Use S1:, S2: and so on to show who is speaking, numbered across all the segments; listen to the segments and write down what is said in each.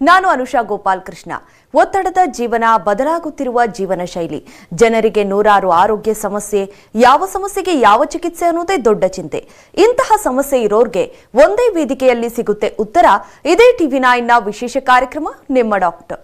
S1: ನಾನು ಅನುಷಾ ಗೋಪಾಲ್ ಕೃಷ್ಣ. ಒತ್ತಡದ ಜೀವನ, ಬದಲಾಗುತ್ತಿರುವ ಜೀವನ ಶೈಲಿ, ಜನರಿಗೆ ನೂರಾರು ಆರೋಗ್ಯ ಸಮಸ್ಯೆ, ಯಾವ ಸಮಸ್ಯೆಗೆ ಯಾವ ಚಿಕಿತ್ಸೆ ಅನ್ನೋದೇ ದೊಡ್ಡ ಚಿಂತೆ. ಇಂತಹ ಸಮಸ್ಯೆ ಇರೋರ್ಗೆ ಒಂದೇ ವೇದಿಕೆಯಲ್ಲಿ ಸಿಗುತ್ತೆ ಉತ್ತರ. ಇದೇ TV9ನ ವಿಶೇಷ ಕಾರ್ಯಕ್ರಮ ನಿಮ್ಮ ಡಾಕ್ಟರ್.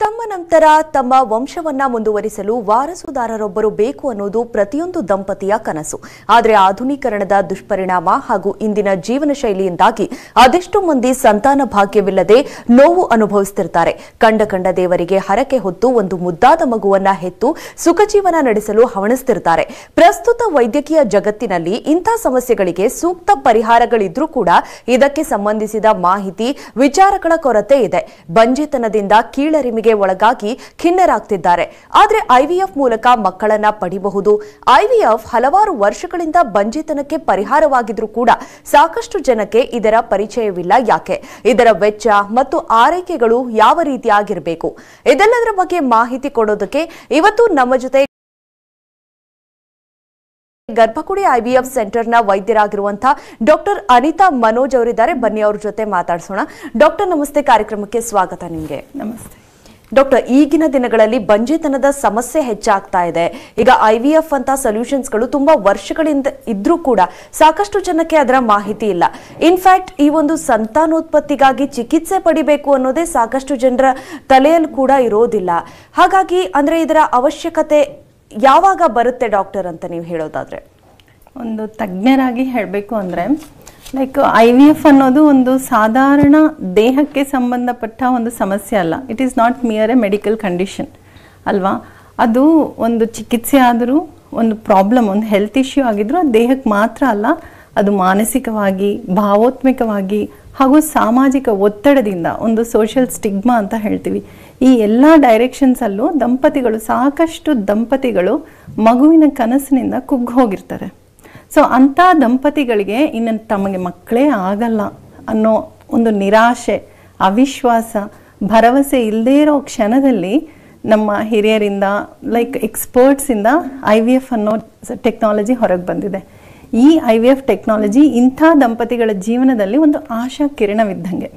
S1: ತಮ್ಮ ನಂತರ ತಮ್ಮ ವಂಶವನ್ನ ಮುಂದುವರಿಸಲು ವಾರಸುದಾರರೊಬ್ಬರು ಬೇಕು ಅನ್ನೋದು ಪ್ರತಿಯೊಂದು ದಂಪತಿಯ ಕನಸು. ಆದರೆ ಆಧುನೀಕರಣದ ದುಷ್ಪರಿಣಾಮ ಹಾಗೂ ಇಂದಿನ ಜೀವನ ಶೈಲಿಯಿಂದಾಗಿ ಅದೆಷ್ಟೋ ಮಂದಿ ಸಂತಾನ ಭಾಗ್ಯವಿಲ್ಲದೆ ನೋವು ಅನುಭವಿಸುತ್ತಿರುತ್ತಾರೆ. ಕಂಡ ದೇವರಿಗೆ ಹರಕೆ ಹೊತ್ತು ಒಂದು ಮುದ್ದಾದ ಮಗುವನ್ನ ಹೆತ್ತು ಸುಖ ಜೀವನ ನಡೆಸಲು ಹವಣಿಸುತ್ತಿರುತ್ತಾರೆ. ಪ್ರಸ್ತುತ ವೈದ್ಯಕೀಯ ಜಗತ್ತಿನಲ್ಲಿ ಇಂಥ ಸಮಸ್ಯೆಗಳಿಗೆ ಸೂಕ್ತ ಪರಿಹಾರಗಳಿದ್ರೂ ಕೂಡ ಇದಕ್ಕೆ ಸಂಬಂಧಿಸಿದ ಮಾಹಿತಿ, ವಿಚಾರಗಳ ಕೊರತೆ ಇದೆ. ಬಂಜೆತನದಿಂದ ಕೀಳರಿಮೆಗೆ ಒಳಗಾಗಿ ಖಿನ್ನರಾಗ್ತಿದ್ದಾರೆ. ಆದ್ರೆ IVF ಮೂಲಕ ಮಕ್ಕಳನ್ನ ಪಡಿಬಹುದು. IVF ಹಲವಾರು ವರ್ಷಗಳಿಂದ ಬಂಜೆತನಕ್ಕೆ ಪರಿಹಾರವಾಗಿದ್ರೂ ಕೂಡ ಸಾಕಷ್ಟು ಜನಕ್ಕೆ ಇದರ ಪರಿಚಯವಿಲ್ಲ. ಯಾಕೆ? ಇದರ ವೆಚ್ಚ ಮತ್ತು ಆರೈಕೆಗಳು ಯಾವ ರೀತಿಯಾಗಿರಬೇಕು? ಇದೆಲ್ಲದರ ಬಗ್ಗೆ ಮಾಹಿತಿ ಕೊಡೋದಕ್ಕೆ ಇವತ್ತು ನಮ್ಮ ಜೊತೆ ಗರ್ಭಕುಡಿ IVF ಸೆಂಟರ್ನ ವೈದ್ಯರಾಗಿರುವಂತಹ ಡಾಕ್ಟರ್ ಅನಿತಾ ಮನೋಜ್ ಅವರಿದ್ದಾರೆ. ಬನ್ನಿ ಅವ್ರ ಜೊತೆ ಮಾತಾಡ್ಸೋಣ. ಡಾಕ್ಟರ್ ನಮಸ್ತೆ, ಕಾರ್ಯಕ್ರಮಕ್ಕೆ ಸ್ವಾಗತ. ನಿಮಗೆ
S2: ನಮಸ್ತೆ
S1: ಡಾಕ್ಟರ್. ಈಗಿನ ದಿನಗಳಲ್ಲಿ ಬಂಜೆತನದ ಸಮಸ್ಯೆ ಹೆಚ್ಚಾಗ್ತಾ ಇದೆ. ಈಗ IVF ಅಂತ ಸೊಲ್ಯೂಷನ್ಸ್ಗಳು ತುಂಬಾ ವರ್ಷಗಳಿಂದ ಇದ್ರೂ ಕೂಡ ಸಾಕಷ್ಟು ಜನಕ್ಕೆ ಅದರ ಮಾಹಿತಿ ಇಲ್ಲ. ಇನ್ಫ್ಯಾಕ್ಟ್ ಈ ಒಂದು ಸಂತಾನೋತ್ಪತ್ತಿಗಾಗಿ ಚಿಕಿತ್ಸೆ ಪಡಿಬೇಕು ಅನ್ನೋದೇ ಸಾಕಷ್ಟು ಜನರ ತಲೆಯಲ್ಲಿ ಕೂಡ ಇರೋದಿಲ್ಲ. ಹಾಗಾಗಿ ಅಂದ್ರೆ ಇದರ ಅವಶ್ಯಕತೆ ಯಾವಾಗ ಬರುತ್ತೆ ಡಾಕ್ಟರ್ ಅಂತ ನೀವು ಹೇಳೋದಾದ್ರೆ?
S2: ಒಂದು ತಜ್ಞರಾಗಿ ಹೇಳಬೇಕು ಅಂದರೆ ಲೈಕ್ IVF ಅನ್ನೋದು ಒಂದು ಸಾಧಾರಣ ದೇಹಕ್ಕೆ ಸಂಬಂಧಪಟ್ಟ ಒಂದು ಸಮಸ್ಯೆ ಅಲ್ಲ. It is not mere A medical condition ಅಲ್ವಾ. ಅದು ಒಂದು ಚಿಕಿತ್ಸೆ ಆದರೂ, ಒಂದು ಪ್ರಾಬ್ಲಮ್, ಒಂದು ಹೆಲ್ತ್ ಇಶ್ಯೂ ಆಗಿದ್ರು ಅದು ದೇಹಕ್ಕೆ ಮಾತ್ರ ಅಲ್ಲ, ಅದು ಮಾನಸಿಕವಾಗಿ, ಭಾವೋತ್ಮಿಕವಾಗಿ ಹಾಗೂ ಸಾಮಾಜಿಕ ಒತ್ತಡದಿಂದ, ಒಂದು ಸೋಷಿಯಲ್ ಸ್ಟಿಗ್ಮಾ ಅಂತ ಹೇಳ್ತೀವಿ, ಈ ಎಲ್ಲ ಡೈರೆಕ್ಷನ್ಸಲ್ಲೂ ಸಾಕಷ್ಟು ದಂಪತಿಗಳು ಮಗುವಿನ ಕನಸಿನಿಂದ ಕುಗ್ಗಿ ಹೋಗಿರ್ತಾರೆ. ಸೊ ಅಂಥ ದಂಪತಿಗಳಿಗೆ ಇನ್ನು ತಮಗೆ ಮಕ್ಕಳೇ ಆಗಲ್ಲ ಅನ್ನೋ ಒಂದು ನಿರಾಶೆ, ಅವಿಶ್ವಾಸ, ಭರವಸೆ ಇಲ್ಲದೇ ಇರೋ ಕ್ಷಣದಲ್ಲಿ ನಮ್ಮ ಹಿರಿಯರಿಂದ, ಲೈಕ್ ಎಕ್ಸ್ಪರ್ಟ್ಸಿಂದ IVF ಅನ್ನೋ ಟೆಕ್ನಾಲಜಿ ಹೊರಗೆ ಬಂದಿದೆ. ಈ IVF ಟೆಕ್ನಾಲಜಿ ಇಂಥ ದಂಪತಿಗಳ ಜೀವನದಲ್ಲಿ ಒಂದು ಆಶಾ ಕಿರಣವಿದ್ದಂಗೆ.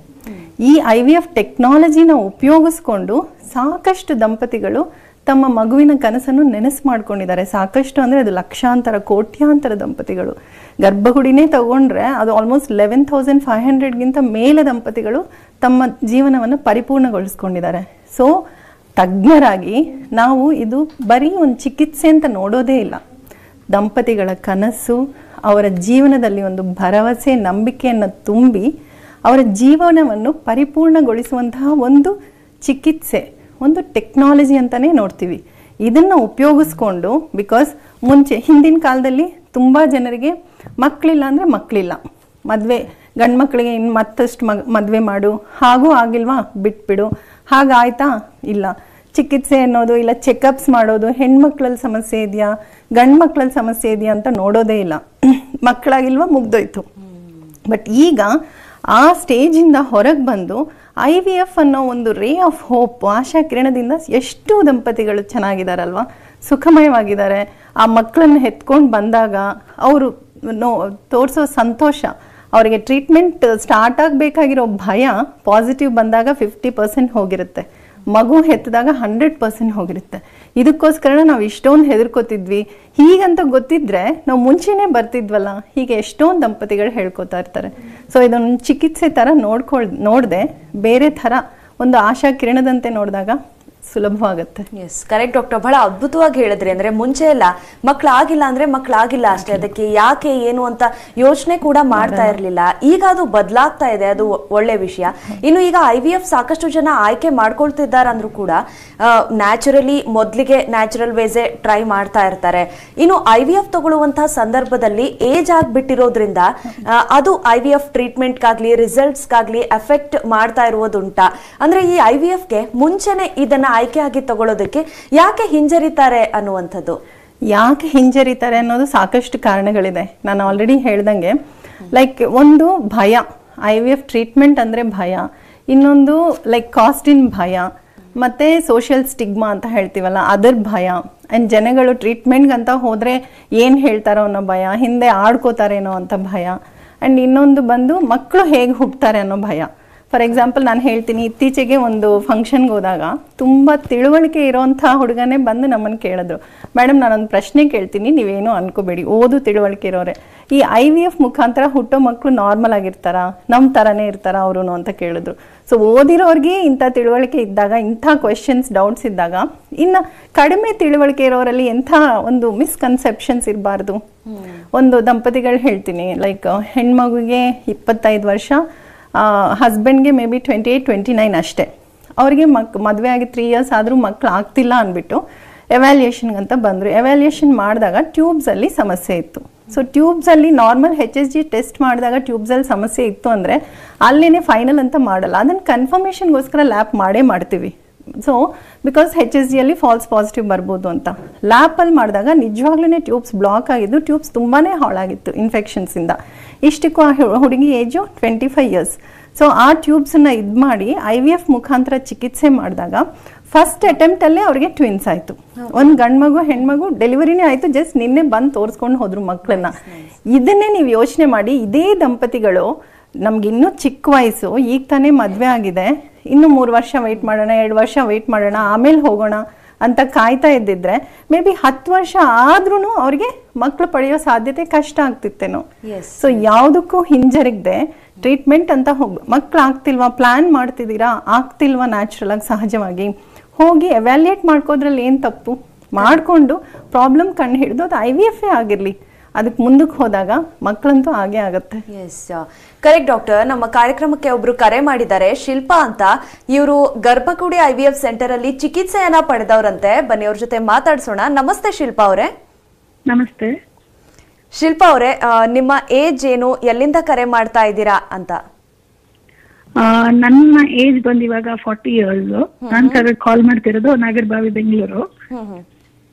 S2: ಈ IVF ಟೆಕ್ನಾಲಜಿನ ಉಪಯೋಗಿಸ್ಕೊಂಡು ಸಾಕಷ್ಟು ದಂಪತಿಗಳು ತಮ್ಮ ಮಗುವಿನ ಕನಸನ್ನು ನೆನಸು ಮಾಡ್ಕೊಂಡಿದ್ದಾರೆ. ಸಾಕಷ್ಟು ಅಂದರೆ ಅದು ಲಕ್ಷಾಂತರ, ಕೋಟ್ಯಾಂತರ ದಂಪತಿಗಳು. ಗರ್ಭಗುಡಿನೇ ತಗೊಂಡ್ರೆ ಅದು ಆಲ್ಮೋಸ್ಟ್ 11,500ಗಿಂತ ಮೇಲೆ ದಂಪತಿಗಳು ತಮ್ಮ ಜೀವನವನ್ನು ಪರಿಪೂರ್ಣಗೊಳಿಸ್ಕೊಂಡಿದ್ದಾರೆ. ಸೊ ತಜ್ಞರಾಗಿ ನಾವು ಇದು ಬರೀ ಒಂದು ಚಿಕಿತ್ಸೆ ಅಂತ ನೋಡೋದೇ ಇಲ್ಲ. ದಂಪತಿಗಳ ಕನಸು, ಅವರ ಜೀವನದಲ್ಲಿ ಒಂದು ಭರವಸೆ, ನಂಬಿಕೆಯನ್ನು ತುಂಬಿ ಅವರ ಜೀವನವನ್ನು ಪರಿಪೂರ್ಣಗೊಳಿಸುವಂತಹ ಒಂದು ಚಿಕಿತ್ಸೆ, ಒಂದು ಟೆಕ್ನಾಲಜಿ ಅಂತಲೇ ನೋಡ್ತೀವಿ. ಇದನ್ನು ಉಪಯೋಗಿಸ್ಕೊಂಡು, ಬಿಕಾಸ್ ಮುಂಚೆ ಹಿಂದಿನ ಕಾಲದಲ್ಲಿ ತುಂಬ ಜನರಿಗೆ ಮಕ್ಕಳಿಲ್ಲ ಅಂದರೆ ಮಕ್ಕಳಿಲ್ಲ, ಮದುವೆ, ಗಂಡು ಮಕ್ಕಳಿಗೆ ಇನ್ನು ಮತ್ತಷ್ಟು ಮದುವೆ ಮಾಡು, ಹಾಗೂ ಆಗಿಲ್ವಾ ಬಿಟ್ಬಿಡು, ಹಾಗಾಯ್ತಾ ಇಲ್ಲ, ಚಿಕಿತ್ಸೆ ಅನ್ನೋದು ಇಲ್ಲ, ಚೆಕಪ್ಸ್ ಮಾಡೋದು, ಹೆಣ್ಮಕ್ಳಲ್ಲಿ ಸಮಸ್ಯೆ ಇದೆಯಾ, ಗಂಡು ಮಕ್ಕಳಲ್ಲಿ ಸಮಸ್ಯೆ ಇದೆಯಾ ಅಂತ ನೋಡೋದೇ ಇಲ್ಲ. ಮಕ್ಕಳಾಗಿಲ್ವಾ ಮುಗ್ದೋಯ್ತು. ಬಟ್ ಈಗ ಆ ಸ್ಟೇಜಿಂದ ಹೊರಗೆ ಬಂದು IVF ಅನ್ನೋ ಒಂದು ರೇ ಆಫ್ ಹೋಪ್, ಆಶಾ ಕಿರಣದಿಂದ ಎಷ್ಟು ದಂಪತಿಗಳು ಚೆನ್ನಾಗಿದ್ದಾರಲ್ವ, ಸುಖಮಯವಾಗಿದ್ದಾರೆ. ಆ ಮಕ್ಕಳನ್ನು ಎತ್ಕೊಂಡು ಬಂದಾಗ ಅವರು ತೋರಿಸೋ ಸಂತೋಷ, ಅವರಿಗೆ ಟ್ರೀಟ್ಮೆಂಟ್ ಸ್ಟಾರ್ಟ್ ಆಗಬೇಕಾಗಿರೋ ಭಯ ಪಾಸಿಟಿವ್ ಬಂದಾಗ 50% ಹೋಗಿರುತ್ತೆ, ಮಗು ಹೆತ್ತಿದಾಗ 100% ಹೋಗಿರುತ್ತೆ. ಇದಕ್ಕೋಸ್ಕರ ನಾವು ಇಷ್ಟೊಂದು ಹೆದರ್ಕೋತಿದ್ವಿ. ಹೀಗಂತ ಗೊತ್ತಿದ್ರೆ ನಾವು ಮುಂಚೆನೇ ಬರ್ತಿದ್ವಲ್ಲ, ಹೀಗೆ ಎಷ್ಟೊಂದು ದಂಪತಿಗಳು ಹೇಳ್ಕೊತಾ ಇರ್ತಾರೆ. ಸೊ ಇದೊಂದು ಚಿಕಿತ್ಸೆ ಥರ ನೋಡದೆ ಬೇರೆ ಥರ ಒಂದು ಆಶಾ ಕಿರಣದಂತೆ ನೋಡಿದಾಗ ಸುಲಭವಾಗುತ್ತೆ.
S1: S, correct doctor. ಬಹಳ ಅದ್ಭುತವಾಗಿ ಹೇಳಿದ್ರಿ. ಅಂದ್ರೆ ಮುಂಚೆ ಎಲ್ಲ ಮಕ್ಕಳಾಗಿಲ್ಲ ಅಂದ್ರೆ ಮಕ್ಕಳಾಗಿಲ್ಲ ಅಷ್ಟೇ, ಅದಕ್ಕೆ ಯಾಕೆ ಏನು ಅಂತ ಯೋಚನೆ ಕೂಡ ಮಾಡ್ತಾ ಇರ್ಲಿಲ್ಲ. ಈಗ ಅದು ಬದಲಾಗ್ತಾ ಇದೆ, ಅದು ಒಳ್ಳೆ ವಿಷಯ. ಇನ್ನು ಈಗ IVF ಸಾಕಷ್ಟು ಜನ ಆಯ್ಕೆ ಮಾಡ್ಕೊಳ್ತಿದ್ದಾರೆ ಅಂದ್ರೂ ಕೂಡ ನ್ಯಾಚುರಲಿ, ಮೊದಲಿಗೆ ನ್ಯಾಚುರಲ್ ವೇಸೇ ಟ್ರೈ ಮಾಡ್ತಾ ಇರ್ತಾರೆ. ಇನ್ನು IVF ತಗೊಳ್ಳುವಂತಹ ಸಂದರ್ಭದಲ್ಲಿ ಏಜ್ ಆಗ್ಬಿಟ್ಟಿರೋದ್ರಿಂದ ಅದು IVF ಟ್ರೀಟ್ಮೆಂಟ್ಗಾಗ್ಲಿ ರಿಸಲ್ಟ್ಸ್ಗಾಗ್ಲಿ ಎಫೆಕ್ಟ್ ಮಾಡ್ತಾ ಇರುವುದುಂಟಾ? ಅಂದ್ರೆ ಈ IVFಗೆ ಮುಂಚೆನೆ ಇದನ್ನ ಆಯ್ಕೆಯಾಗಿ ತಗೊಳ್ಳೋದಕ್ಕೆ ಯಾಕೆ ಹಿಂಜರಿತಾರೆ ಅನ್ನುವಂಥದ್ದು?
S2: ಯಾಕೆ ಹಿಂಜರಿತಾರೆ ಅನ್ನೋದು ಸಾಕಷ್ಟು ಕಾರಣಗಳಿದೆ. ನಾನು ಆಲ್ರೆಡಿ ಹೇಳ್ದಂಗೆ, ಲೈಕ್ ಒಂದು ಭಯ, IVF ಟ್ರೀಟ್ಮೆಂಟ್ ಅಂದರೆ ಭಯ, ಇನ್ನೊಂದು ಲೈಕ್ ಕಾಸ್ಟಿನ ಭಯ, ಮತ್ತು ಸೋಷಿಯಲ್ ಸ್ಟಿಗ್ಮಾ ಅಂತ ಹೇಳ್ತೀವಲ್ಲ ಅದರ ಭಯ, ಆ್ಯಂಡ್ ಜನಗಳು ಟ್ರೀಟ್ಮೆಂಟ್ಗಂತ ಹೋದರೆ ಏನು ಹೇಳ್ತಾರೋ ಅನ್ನೋ ಭಯ, ಹಿಂದೆ ಆಡ್ಕೋತಾರೇನೋ ಅಂತ ಭಯ, ಆ್ಯಂಡ್ ಇನ್ನೊಂದು ಬಂದು ಮಕ್ಕಳು ಹೇಗೆ ಹುಟ್ಟುತ್ತಾರೆ ಅನ್ನೋ ಭಯ. ಫಾರ್ ಎಕ್ಸಾಂಪಲ್ ನಾನು ಹೇಳ್ತೀನಿ, ಇತ್ತೀಚೆಗೆ ಒಂದು ಫಂಕ್ಷನ್ಗೆ ಹೋದಾಗ ತುಂಬ ತಿಳುವಳಿಕೆ ಇರೋಂಥ ಹುಡುಗನೇ ಬಂದು ನಮ್ಮನ್ನು ಕೇಳಿದ್ರು, ಮೇಡಮ್ ನಾನೊಂದು ಪ್ರಶ್ನೆ ಕೇಳ್ತೀನಿ, ನೀವೇನು ಅನ್ಕೋಬೇಡಿ, ಓದು ತಿಳುವಳಿಕೆ ಇರೋರೆ, ಈ IVF ಮುಖಾಂತರ ಹುಟ್ಟೋ ಮಕ್ಕಳು ನಾರ್ಮಲ್ ಆಗಿರ್ತಾರಾ, ನಮ್ಮ ಥರನೇ ಇರ್ತಾರಾ ಅವರು ಅಂತ ಕೇಳಿದ್ರು. ಸೊ ಓದಿರೋರಿಗೆ ಇಂಥ ತಿಳುವಳಿಕೆ ಇದ್ದಾಗ, ಇಂಥ ಕ್ವೆಶನ್ಸ್ ಡೌಟ್ಸ್ ಇದ್ದಾಗ, ಇನ್ನು ಕಡಿಮೆ ತಿಳುವಳಿಕೆ ಇರೋರಲ್ಲಿ ಎಂಥ ಒಂದು ಮಿಸ್ಕನ್ಸೆಪ್ಷನ್ಸ್ ಇರಬಾರ್ದು. ಒಂದು ದಂಪತಿಗಳು ಹೇಳ್ತೀನಿ, ಲೈಕ್ ಹೆಣ್ಮಗುಗೆ 25 ವರ್ಷ, ಹಸ್ಬೆಂಡ್ಗೆ ಮೇ ಬಿ 28-29 ಅಷ್ಟೇ, ಅವ್ರಿಗೆ ಮದುವೆ ಆಗಿ 3 years ಆದರೂ ಮಕ್ಕಳು ಆಗ್ತಿಲ್ಲ ಅಂದ್ಬಿಟ್ಟು ಎವ್ಯಾಲ್ಯೂಯೇಷನ್ಗಂತ ಬಂದರು. ಎವ್ಯಾಲ್ಯೂಯೇಷನ್ ಮಾಡಿದಾಗ ಟ್ಯೂಬ್ಸಲ್ಲಿ ಸಮಸ್ಯೆ ಇತ್ತು. ಸೊ ಟ್ಯೂಬ್ಸಲ್ಲಿ ನಾರ್ಮಲ್ HSG ಟೆಸ್ಟ್ ಮಾಡಿದಾಗ ಟ್ಯೂಬ್ಸಲ್ಲಿ ಸಮಸ್ಯೆ ಇತ್ತು ಅಂದರೆ ಅಲ್ಲಿನೇ ಫೈನಲ್ ಅಂತ ಮಾಡಲ್ಲ, ಅದನ್ನು ಕನ್ಫರ್ಮೇಷನ್ಗೋಸ್ಕರ ಲ್ಯಾಪ್ ಮಾಡೇ ಮಾಡ್ತೀವಿ. ಸೊ ಬಿಕಾಸ್ HSGಯಲ್ಲಿ ಫಾಲ್ಸ್ ಪಾಸಿಟಿವ್ ಬರ್ಬೋದು ಅಂತ ಲ್ಯಾಪಲ್ಲಿ ಮಾಡಿದಾಗ ನಿಜವಾಗ್ಲೂ ಟ್ಯೂಬ್ಸ್ ಬ್ಲಾಕ್ ಆಗಿದ್ದು, ಟ್ಯೂಬ್ಸ್ ತುಂಬಾ ಹಾಳಾಗಿತ್ತು ಇನ್ಫೆಕ್ಷನ್ಸಿಂದ. ಇಷ್ಟಕ್ಕೂ ಆ ಹುಡುಗಿ ಏಜು 25 years. ಸೊ ಆ ಟ್ಯೂಬ್ಸನ್ನು ಇದು ಮಾಡಿ IVF ಮುಖಾಂತರ ಚಿಕಿತ್ಸೆ ಮಾಡಿದಾಗ ಫಸ್ಟ್ ಅಟೆಂಪ್ಟಲ್ಲೇ ಅವ್ರಿಗೆ ಟ್ವಿನ್ಸ್ ಆಯಿತು. ಒಂದು ಗಂಡು ಮಗು ಹೆಣ್ಮಗು ಡೆಲಿವರಿನೇ ಆಯಿತು. ಜಸ್ಟ್ ನಿನ್ನೆ ಬಂದು ತೋರಿಸ್ಕೊಂಡು ಹೋದ್ರು ಮಕ್ಕಳನ್ನ. ಇದನ್ನೇ ನೀವು ಯೋಚನೆ ಮಾಡಿ, ಇದೇ ದಂಪತಿಗಳು ನಮಗಿನ್ನೂ ಚಿಕ್ಕ ವಯಸ್ಸು, ಈಗ ತಾನೇ ಮದುವೆ ಆಗಿದೆ, ಇನ್ನು 3 ವರ್ಷ ವೆಯ್ಟ್ ಮಾಡೋಣ, 2 ವರ್ಷ ವೆಯ್ಟ್ ಮಾಡೋಣ, ಆಮೇಲೆ ಹೋಗೋಣ ಅಂತ ಕಾಯ್ತಾ ಇದ್ದಿದ್ರೆ ಮೇ ಬಿ 10 ವರ್ಷ ಆದ್ರೂ ಅವ್ರಿಗೆ ಮಕ್ಕಳು ಪಡೆಯೋ ಸಾಧ್ಯತೆ ಕಷ್ಟ ಆಗ್ತಿತ್ತೇನೋ. ಸೊ ಯಾವುದಕ್ಕೂ ಹಿಂಜರಿಗದೆ ಟ್ರೀಟ್ಮೆಂಟ್ ಅಂತ ಮಕ್ಕಳು ಆಗ್ತಿಲ್ವಾ, ಪ್ಲಾನ್ ಮಾಡ್ತಿದ್ದೀರಾ, ಆಗ್ತಿಲ್ವಾ ನ್ಯಾಚುರಲ್ ಆಗಿ ಸಹಜವಾಗಿ ಹೋಗಿ ಎವ್ಯಾಲ್ಯೂಯೇಟ್ ಮಾಡ್ಕೋದ್ರಲ್ಲಿ ಏನು ತಪ್ಪು, ಮಾಡಿಕೊಂಡು ಪ್ರಾಬ್ಲಮ್ ಕಂಡು ಹಿಡಿದು ಅದು IVF ಆಗಿರಲಿ, ಅದಕ್ಕೆ ಮುಂದಕ್ಕೆ ಹೋದಾಗ ಮಕ್ಕಳಂತೂ ಹಾಗೆ ಆಗುತ್ತೆ.
S1: Yes correct doctor. ನಮ್ಮ ಕಾರ್ಯಕ್ರಮಕ್ಕೆ ಒಬ್ರು ಕರೆ ಮಾಡಿದ್ದಾರೆ, ಶಿಲ್ಪಾ ಅಂತ. ಇವರು ಗರ್ಭಗುಡಿ IVF ಸೆಂಟರ್ ಅಲ್ಲಿ ಚಿಕಿತ್ಸೆಯನ್ನ ಪಡೆದವರಂತೆ. ಬನ್ನಿ ಅವ್ರ ಜೊತೆ ಮಾತಾಡ್ಸೋಣ. ನಮಸ್ತೆ ಶಿಲ್ಪಾ ಅವರೇ.
S3: ನಮಸ್ತೆ
S1: ಶಿಲ್ಪಾ ಅವರೇ, ನಿಮ್ಮ ಏಜ್ ಏನು, ಎಲ್ಲಿಂದ ಕರೆ ಮಾಡ್ತಾ ಇದ್ದೀರಾ ಅಂತ?
S3: ನನ್ನ ಏಜ್ ಬಂದು ಇವಾಗ 40 years. ನಾನು ಕಾಲ್ ಮಾಡ್ತಿರೋದು ನಾಗರಬಾವಿ, ಬೆಂಗಳೂರು.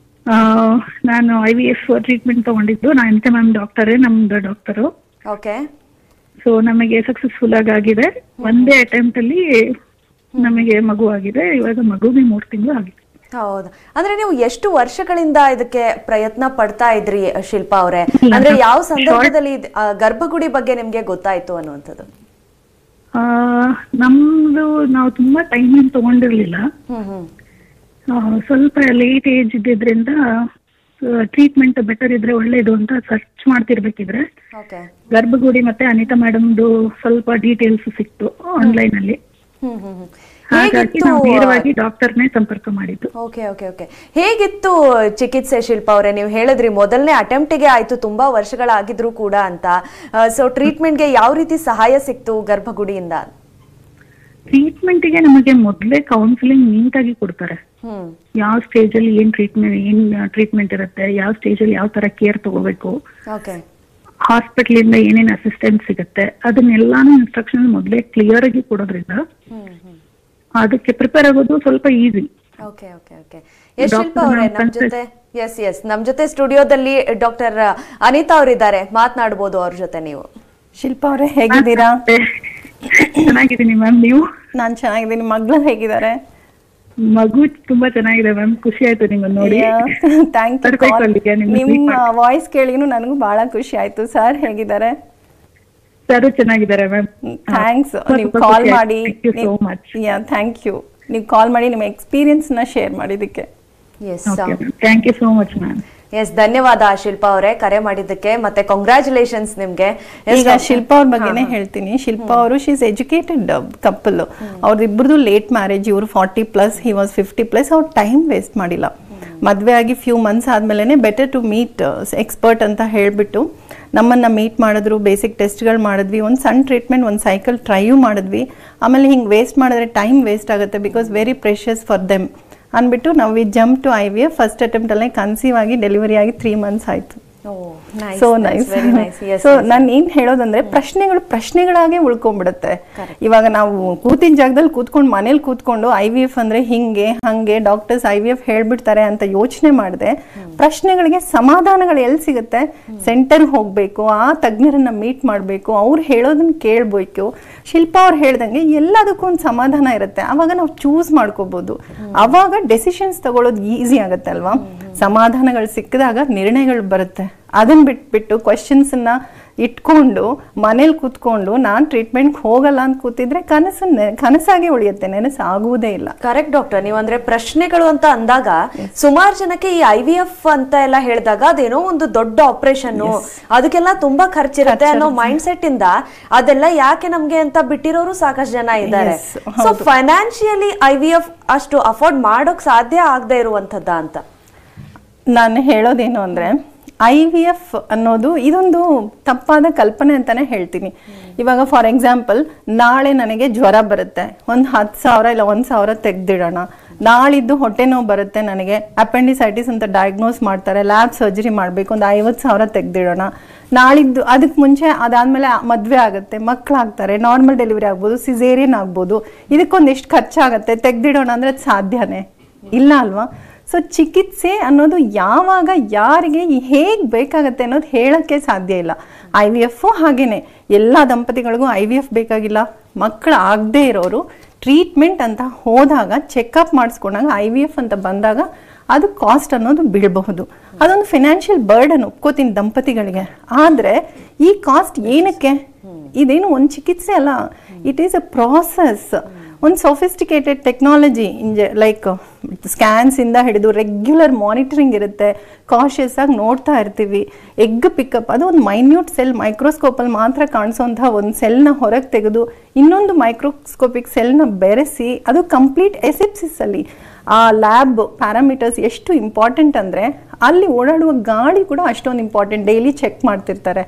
S3: ನಾನು IVF ಟ್ರೀಟ್ಮೆಂಟ್ ತಗೊಂಡಿದ್ದು. ನಾನು MTMM ಡಾಕ್ಟರೇ, ನಮ್ದು ಡಾಕ್ಟರು.
S1: ಓಕೆ.
S3: ಸೊ ನಮಗೆ ಸಕ್ಸಸ್ಫುಲ್ ಆಗಿದೆ. ಒಂದೇ ಅಟೆಂಪ್ಟ್ ಅಲ್ಲಿ ನಮಗೆ ಮಗು ಆಗಿದೆ. ಇವಾಗ ಮಗುಗೆ 3 ತಿಂಗಳು ಆಗಿದೆ.
S1: ಹೌದು. ಅಂದ್ರೆ ನೀವು ಎಷ್ಟು ವರ್ಷಗಳಿಂದ ಇದಕ್ಕೆ ಪ್ರಯತ್ನ ಪಡ್ತಾ ಇದ್ರಿ ಶಿಲ್ಪಾ ಅವರೇ? ಅಂದ್ರೆ ಯಾವ ಸಂದರ್ಭದಲ್ಲಿ ಗರ್ಭಗುಡಿ ಬಗ್ಗೆ ನಿಮ್ಗೆ ಗೊತ್ತಾಯ್ತು ಅನ್ನುವಂಥದ್ದು?
S3: ನಮ್ದು ನಾವು ತುಂಬಾ ಟೈಮ್ ಏನು ತಗೊಂಡಿರ್ಲಿಲ್ಲ. ಸ್ವಲ್ಪ ಲೇಟ್ ಏಜ್ ಇದ್ದಿದ್ರಿಂದ ಟ್ರೀಟ್ಮೆಂಟ್ ಬೆಟರ್ ಇದ್ರೆ ಒಳ್ಳೇದು ಅಂತ ಸರ್ಚ್ ಮಾಡ್ತಿರ್ಬೇಕಿದ್ರೆ ಗರ್ಭಗುಡಿ ಮತ್ತೆ ಅನಿತಾ ಮೇಡಮ್ದು ಸ್ವಲ್ಪ ಡೀಟೇಲ್ಸ್ ಸಿಕ್ತು ಆನ್ಲೈನ್ ಅಲ್ಲಿ. ಹಾಗಾಗಿ ನಾವು ನೇರವಾಗಿ ಡಾಕ್ಟರ್ನೇ ಸಂಪರ್ಕ ಮಾಡಿದ್ದು.
S1: Okay okay okay. ಹೇಗಿತ್ತು ಚಿಕಿತ್ಸೆ ಶಿಲ್ಪಾ ಅವರೇ? ನೀವು ಹೇಳಿದ್ರಿ ಮೊದಲನೇ ಅಟೆಂಪ್ಟಿಗೆ ಆಯ್ತು, ತುಂಬಾ ವರ್ಷಗಳಾಗಿದ್ರು ಕೂಡ ಅಂತ. ಸೊ ಟ್ರೀಟ್ಮೆಂಟ್ಗೆ ಯಾವ ರೀತಿ ಸಹಾಯ ಸಿಕ್ತು ಗರ್ಭಗುಡಿಯಿಂದ?
S3: ಟ್ರೀಟ್ಮೆಂಟ್ಗೆ ನಮಗೆ ಮೊದಲೇ ಕೌನ್ಸಿಲಿಂಗ್ ನೀಟಾಗಿ ಕೊಡ್ತಾರೆ. ಯಾವ ಸ್ಟೇಜ್ ಅಲ್ಲಿ ಏನ್ ಟ್ರೀಟ್ಮೆಂಟ್ ಇರುತ್ತೆ, ಯಾವ ಸ್ಟೇಜ್ ಅಲ್ಲಿ ಯಾವ ತರ ಕೇರ್ ತಗೋಬೇಕು, ಹಾಸ್ಪಿಟಲ್ ಇಂದ ಏನೇನ್ ಅಸಿಸ್ಟೆನ್ಸ್ ಸಿಗುತ್ತೆ, ಅದನ್ನೆಲ್ಲಾನು ಇನ್ಸ್ಟ್ರಕ್ಷನ್ ಮೊದಲೇ ಕ್ಲಿಯರ್ ಆಗಿ ಕೊಡೋದ್ರಿಂದ ಅದಕ್ಕೆ ಪ್ರಿಪೇರ್ ಆಗೋದು ಸ್ವಲ್ಪ easy.
S1: Okay okay okay. Shilpa ಅವರೇ, ನಮ್ ಜೊತೆ ಸ್ಟುಡಿಯೋದಲ್ಲಿ ಡಾಕ್ಟರ್ ಅನಿತಾ ಅವರಿದ್ದಾರೆ, ಮಾತನಾಡಬಹುದು ಅವ್ರ ಜೊತೆ ನೀವು.
S2: ಶಿಲ್ಪಾ ಅವರೇ, ಹೇಗಿದ್ದೀರಾ?
S3: ಚೆನ್ನಾಗಿದ್ದೀನಿ ಮ್ಯಾಮ್. ನೀವು?
S2: ನಾನ್ ಚೆನ್ನಾಗಿದ್ದೀನಿ. ಮಗಳು ಹೇಗಿದ್ದಾರೆ?
S3: ಮಗು ತುಂಬಾ ಚೆನ್ನಾಗಿದೆ ಮ್ಯಾಮ್. ಖುಷಿ ಆಯ್ತು ನಿಮ್ಮನ್ನ ನೋಡಿ.
S2: Thank you. ನಿಮ್ಮ ವಾಯ್ಸ್ ಕೇಳಿನು ನನಗೂ ಬಹಳ ಖುಷಿ ಆಯ್ತು. ಸರ್ ಹೇಗಿದ್ದಾರೆ?
S3: ಸರ್ ಚೆನ್ನಾಗಿದ್ದಾರೆ ಮ್ಯಾಮ್.
S2: ಥ್ಯಾಂಕ್ಸ್ ನೀವು ಕಾಲ್ ಮಾಡಿ. ಥ್ಯಾಂಕ್ ಯು ನೀವು ಕಾಲ್ ಮಾಡಿ ನಿಮ್ಮ ಎಕ್ಸ್ಪೀರಿಯನ್ಸ್ ನ ಶೇರ್ ಮಾಡಿದ್ದಕ್ಕೆ.
S3: Thank you so much ma'am.
S1: Yes, ಧನ್ಯವಾದ ಶಿಲ್ಪಾ ಅವರೇ ಕರೆ ಮಾಡಿದ್ದಕ್ಕೆ, ಮತ್ತೆ ಕಂಗ್ರಾಚುಲೇಷನ್ಸ್ ನಿಮ್ಗೆ.
S2: ಈಗ ಶಿಲ್ಪಾ ಅವ್ರ ಬಗ್ಗೆನೇ ಹೇಳ್ತೀನಿ. ಶಿಲ್ಪಾ ಅವರು ಶಿ ಇಸ್ ಎಜುಕೇಟೆಡ್ ಕಪಲ್. ಅವ್ರಿಬ್ರದ್ದು ಲೇಟ್ ಮ್ಯಾರೇಜ್. ಇವರು 40+, ಹಿ ವಾಸ್ 50+. ಅವ್ರು ಟೈಮ್ ವೇಸ್ಟ್ ಮಾಡಿಲ್ಲ. ಮದುವೆ ಆಗಿ ಫ್ಯೂ ಮಂತ್ಸ್ ಆದ್ಮೇಲೆ ಬೆಟರ್ ಟು ಮೀಟ್ ಎಕ್ಸ್ಪರ್ಟ್ ಅಂತ ಹೇಳ್ಬಿಟ್ಟು ನಮ್ಮನ್ನ ಮೀಟ್ ಮಾಡಿದ್ರು. ಬೇಸಿಕ್ ಟೆಸ್ಟ್ಗಳು ಮಾಡಿದ್ವಿ, ಒಂದು ಸಣ್ಣ ಟ್ರೀಟ್ಮೆಂಟ್, ಒಂದು ಸೈಕಲ್ ಟ್ರೈಯೂ ಮಾಡಿದ್ವಿ. ಆಮೇಲೆ ಹಿಂಗೆ ವೇಸ್ಟ್ ಮಾಡಿದ್ರೆ ಟೈಮ್ ವೇಸ್ಟ್ ಆಗುತ್ತೆ, because very precious for them ಅಂದ್ಬಿಟ್ಟು ನಾವು we jump to IVF. First ಅಟೆಂಪ್ಟಲ್ಲೇ ಕನ್ಸೀವ್ ಆಗಿ ಡೆಲಿವರಿ ಆಗಿ 3 months ಆಯಿತು. So nice. ಸೊ ನಾನು ಏನ್ ಹೇಳೋದಂದ್ರೆ ಪ್ರಶ್ನೆಗಳಾಗೆ ಉಳ್ಕೊಂಡ್ಬಿಡುತ್ತೆ. ಇವಾಗ ನಾವು ಕೂತಿನ ಜಾಗದಲ್ಲಿ ಕೂತ್ಕೊಂಡು ಮನೇಲಿ ಕೂತ್ಕೊಂಡು IVF ಅಂದ್ರೆ ಹಿಂಗೆ ಹಂಗೆ ಡಾಕ್ಟರ್ಸ್ IVF ಹೇಳ್ಬಿಡ್ತಾರೆ ಅಂತ ಯೋಚನೆ ಮಾಡದೆ ಪ್ರಶ್ನೆಗಳಿಗೆ ಸಮಾಧಾನಗಳು ಎಲ್ಲಿ ಸಿಗುತ್ತೆ? ಸೆಂಟರ್ ಹೋಗ್ಬೇಕು, ಆ ತಜ್ಞರನ್ನ ಮೀಟ್ ಮಾಡ್ಬೇಕು, ಅವ್ರು ಹೇಳೋದನ್ನ ಕೇಳ್ಬೇಕು. ಶಿಲ್ಪಾ ಅವ್ರು ಹೇಳ್ದಂಗೆ ಎಲ್ಲದಕ್ಕೂ ಒಂದು ಸಮಾಧಾನ ಇರುತ್ತೆ. ಅವಾಗ ನಾವು ಚೂಸ್ ಮಾಡ್ಕೋಬಹುದು. ಅವಾಗ ಡೆಸಿಷನ್ಸ್ ತಗೊಳ್ಳೋದು ಈಸಿ ಆಗುತ್ತೆ ಅಲ್ವಾ? ಸಮಾಧಾನಗಳು ಸಿಕ್ಕಿದಾಗ ನಿರ್ಣಯಗಳು ಬರುತ್ತೆ. ಅದನ್ನ ಬಿಟ್ಬಿಟ್ಟು ಕ್ವಶನ್ಸ್ ನ ಇಟ್ಕೊಂಡು ಮನೇಲಿ ಕೂತ್ಕೊಂಡು ನಾನ್ ಟ್ರೀಟ್ಮೆಂಟ್ ಹೋಗಲ್ಲ ಅಂತ ಕೂತಿದ್ರೆ ಕನಸಾಗೆ ಉಳಿಯುತ್ತೆ, ನೆನಸಾಗುವುದೇ ಇಲ್ಲ.
S1: Correct doctor. ನೀವಂದ್ರೆ ಪ್ರಶ್ನೆಗಳು ಅಂತ ಅಂದಾಗ ಸುಮಾರು ಜನಕ್ಕೆ ಈ IVF ಅಂತ ಎಲ್ಲ ಹೇಳಿದಾಗ ಅದೇನೋ ಒಂದು ದೊಡ್ಡ ಆಪರೇಷನ್, ಅದಕ್ಕೆಲ್ಲ ತುಂಬಾ ಖರ್ಚಿರುತ್ತೆ ಅನ್ನೋ ಮೈಂಡ್ ಸೆಟ್ ಇಂದ ಅದೆಲ್ಲ ಯಾಕೆ ನಮ್ಗೆ ಅಂತ ಬಿಟ್ಟಿರೋರು ಸಾಕಷ್ಟು ಜನ ಇದ್ದಾರೆ. ಸೊ ಫೈನಾನ್ಷಿಯಲಿ IVF ಅಷ್ಟು ಅಫೋರ್ಡ್ ಮಾಡೋಕ್ ಸಾಧ್ಯ ಆಗದೆ ಇರುವಂತದ್ದ ಅಂತ
S2: ನಾನು ಹೇಳೋದೇನು ಅಂದ್ರೆ IVF ಅನ್ನೋದು ಇದೊಂದು ತಪ್ಪಾದ ಕಲ್ಪನೆ ಅಂತಾನೆ ಹೇಳ್ತೀನಿ. ಇವಾಗ ಫಾರ್ ಎಕ್ಸಾಂಪಲ್ ನಾಳೆ ನನಗೆ ಜ್ವರ ಬರುತ್ತೆ, ಒಂದು 10,000 ಇಲ್ಲ 1,000 ತೆಗ್ದಿಡೋಣ. ನಾಳಿದ್ದು ಹೊಟ್ಟೆ ನೋವು ಬರುತ್ತೆ, ನನಗೆ ಅಪೆಂಡಿಸೈಟಿಸ್ ಅಂತ ಡಯಾಗ್ನೋಸ್ ಮಾಡ್ತಾರೆ, ಲ್ಯಾಬ್ ಸರ್ಜರಿ ಮಾಡಬೇಕು, ಒಂದು 50,000 ತೆಗ್ದಿಡೋಣ. ನಾಳಿದ್ದು ಅದಕ್ಕೆ ಮುಂಚೆ ಅದಾದ್ಮೇಲೆ ಮದುವೆ ಆಗುತ್ತೆ, ಮಕ್ಕಳಾಗ್ತಾರೆ, ನಾರ್ಮಲ್ ಡೆಲಿವರಿ ಆಗ್ಬೋದು, ಸಿಸೇರಿಯನ್ ಆಗ್ಬೋದು. ಇದಕ್ಕೊಂದಿಷ್ಟು ಖರ್ಚಾಗತ್ತೆ, ತೆಗ್ದಿಡೋಣ ಅಂದ್ರೆ ಸಾಧ್ಯನೇ ಇಲ್ಲ ಅಲ್ವಾ? ಸೊ ಚಿಕಿತ್ಸೆ ಅನ್ನೋದು ಯಾವಾಗ ಯಾರಿಗೆ ಹೇಗೆ ಬೇಕಾಗತ್ತೆ ಅನ್ನೋದು ಹೇಳಕ್ಕೆ ಸಾಧ್ಯ ಇಲ್ಲ. IVF ಹಾಗೇನೆ ಎಲ್ಲ ದಂಪತಿಗಳಿಗೂ IVF ಬೇಕಾಗಿಲ್ಲ. ಮಕ್ಕಳು ಆಗದೆ ಇರೋರು ಟ್ರೀಟ್ಮೆಂಟ್ ಅಂತ ಹೋದಾಗ ಚೆಕಪ್ ಮಾಡಿಸ್ಕೊಂಡಾಗ IVF ಅಂತ ಬಂದಾಗ ಅದು ಕಾಸ್ಟ್ ಅನ್ನೋದು ಬೀಳಬಹುದು. ಅದೊಂದು ಫೈನಾನ್ಷಿಯಲ್ ಬರ್ಡನ್ ಒಪ್ಕೋತೀನಿ ದಂಪತಿಗಳಿಗೆ. ಆದರೆ ಈ ಕಾಸ್ಟ್ ಏನಕ್ಕೆ? ಇದೇನು ಒಂದು ಚಿಕಿತ್ಸೆ ಅಲ್ಲ, ಇಟ್ ಈಸ್ ಅ ಪ್ರಾಸೆಸ್. ಒಂದು ಸೊಫಿಸ್ಟಿಕೇಟೆಡ್ ಟೆಕ್ನಾಲಜಿ ಲೈಕ್ ಸ್ಕ್ಯಾನ್ಸ್ ಇಂದ ಹಿಡಿದು ರೆಗ್ಯುಲರ್ ಮಾನಿಟರಿಂಗ್ ಇರುತ್ತೆ, ಕಾಶಿಯಸ್ ಆಗಿ ನೋಡ್ತಾ ಇರ್ತೀವಿ. ಎಗ್ ಪಿಕಪ್ ಅದು ಒಂದು ಮೈನ್ಯೂಟ್ ಸೆಲ್, ಮೈಕ್ರೋಸ್ಕೋಪಲ್ಲಿ ಮಾತ್ರ ಕಾಣಿಸೋಂತಹ ಒಂದು ಸೆಲ್ನ ಹೊರಗೆ ತೆಗೆದು ಇನ್ನೊಂದು ಮೈಕ್ರೋಸ್ಕೋಪಿಕ್ ಸೆಲ್ನ ಬೆರೆಸಿ ಅದು ಕಂಪ್ಲೀಟ್ ಎಸೆಪ್ಸಿಸ್ ಅಲ್ಲಿ ಆ ಲ್ಯಾಬ್ ಪ್ಯಾರಾಮೀಟರ್ಸ್ ಎಷ್ಟು ಇಂಪಾರ್ಟೆಂಟ್ ಅಂದರೆ ಅಲ್ಲಿ ಓಡಾಡುವ ಗಾಳಿ ಕೂಡ ಅಷ್ಟೊಂದು ಇಂಪಾರ್ಟೆಂಟ್. ಡೈಲಿ ಚೆಕ್ ಮಾಡ್ತಿರ್ತಾರೆ.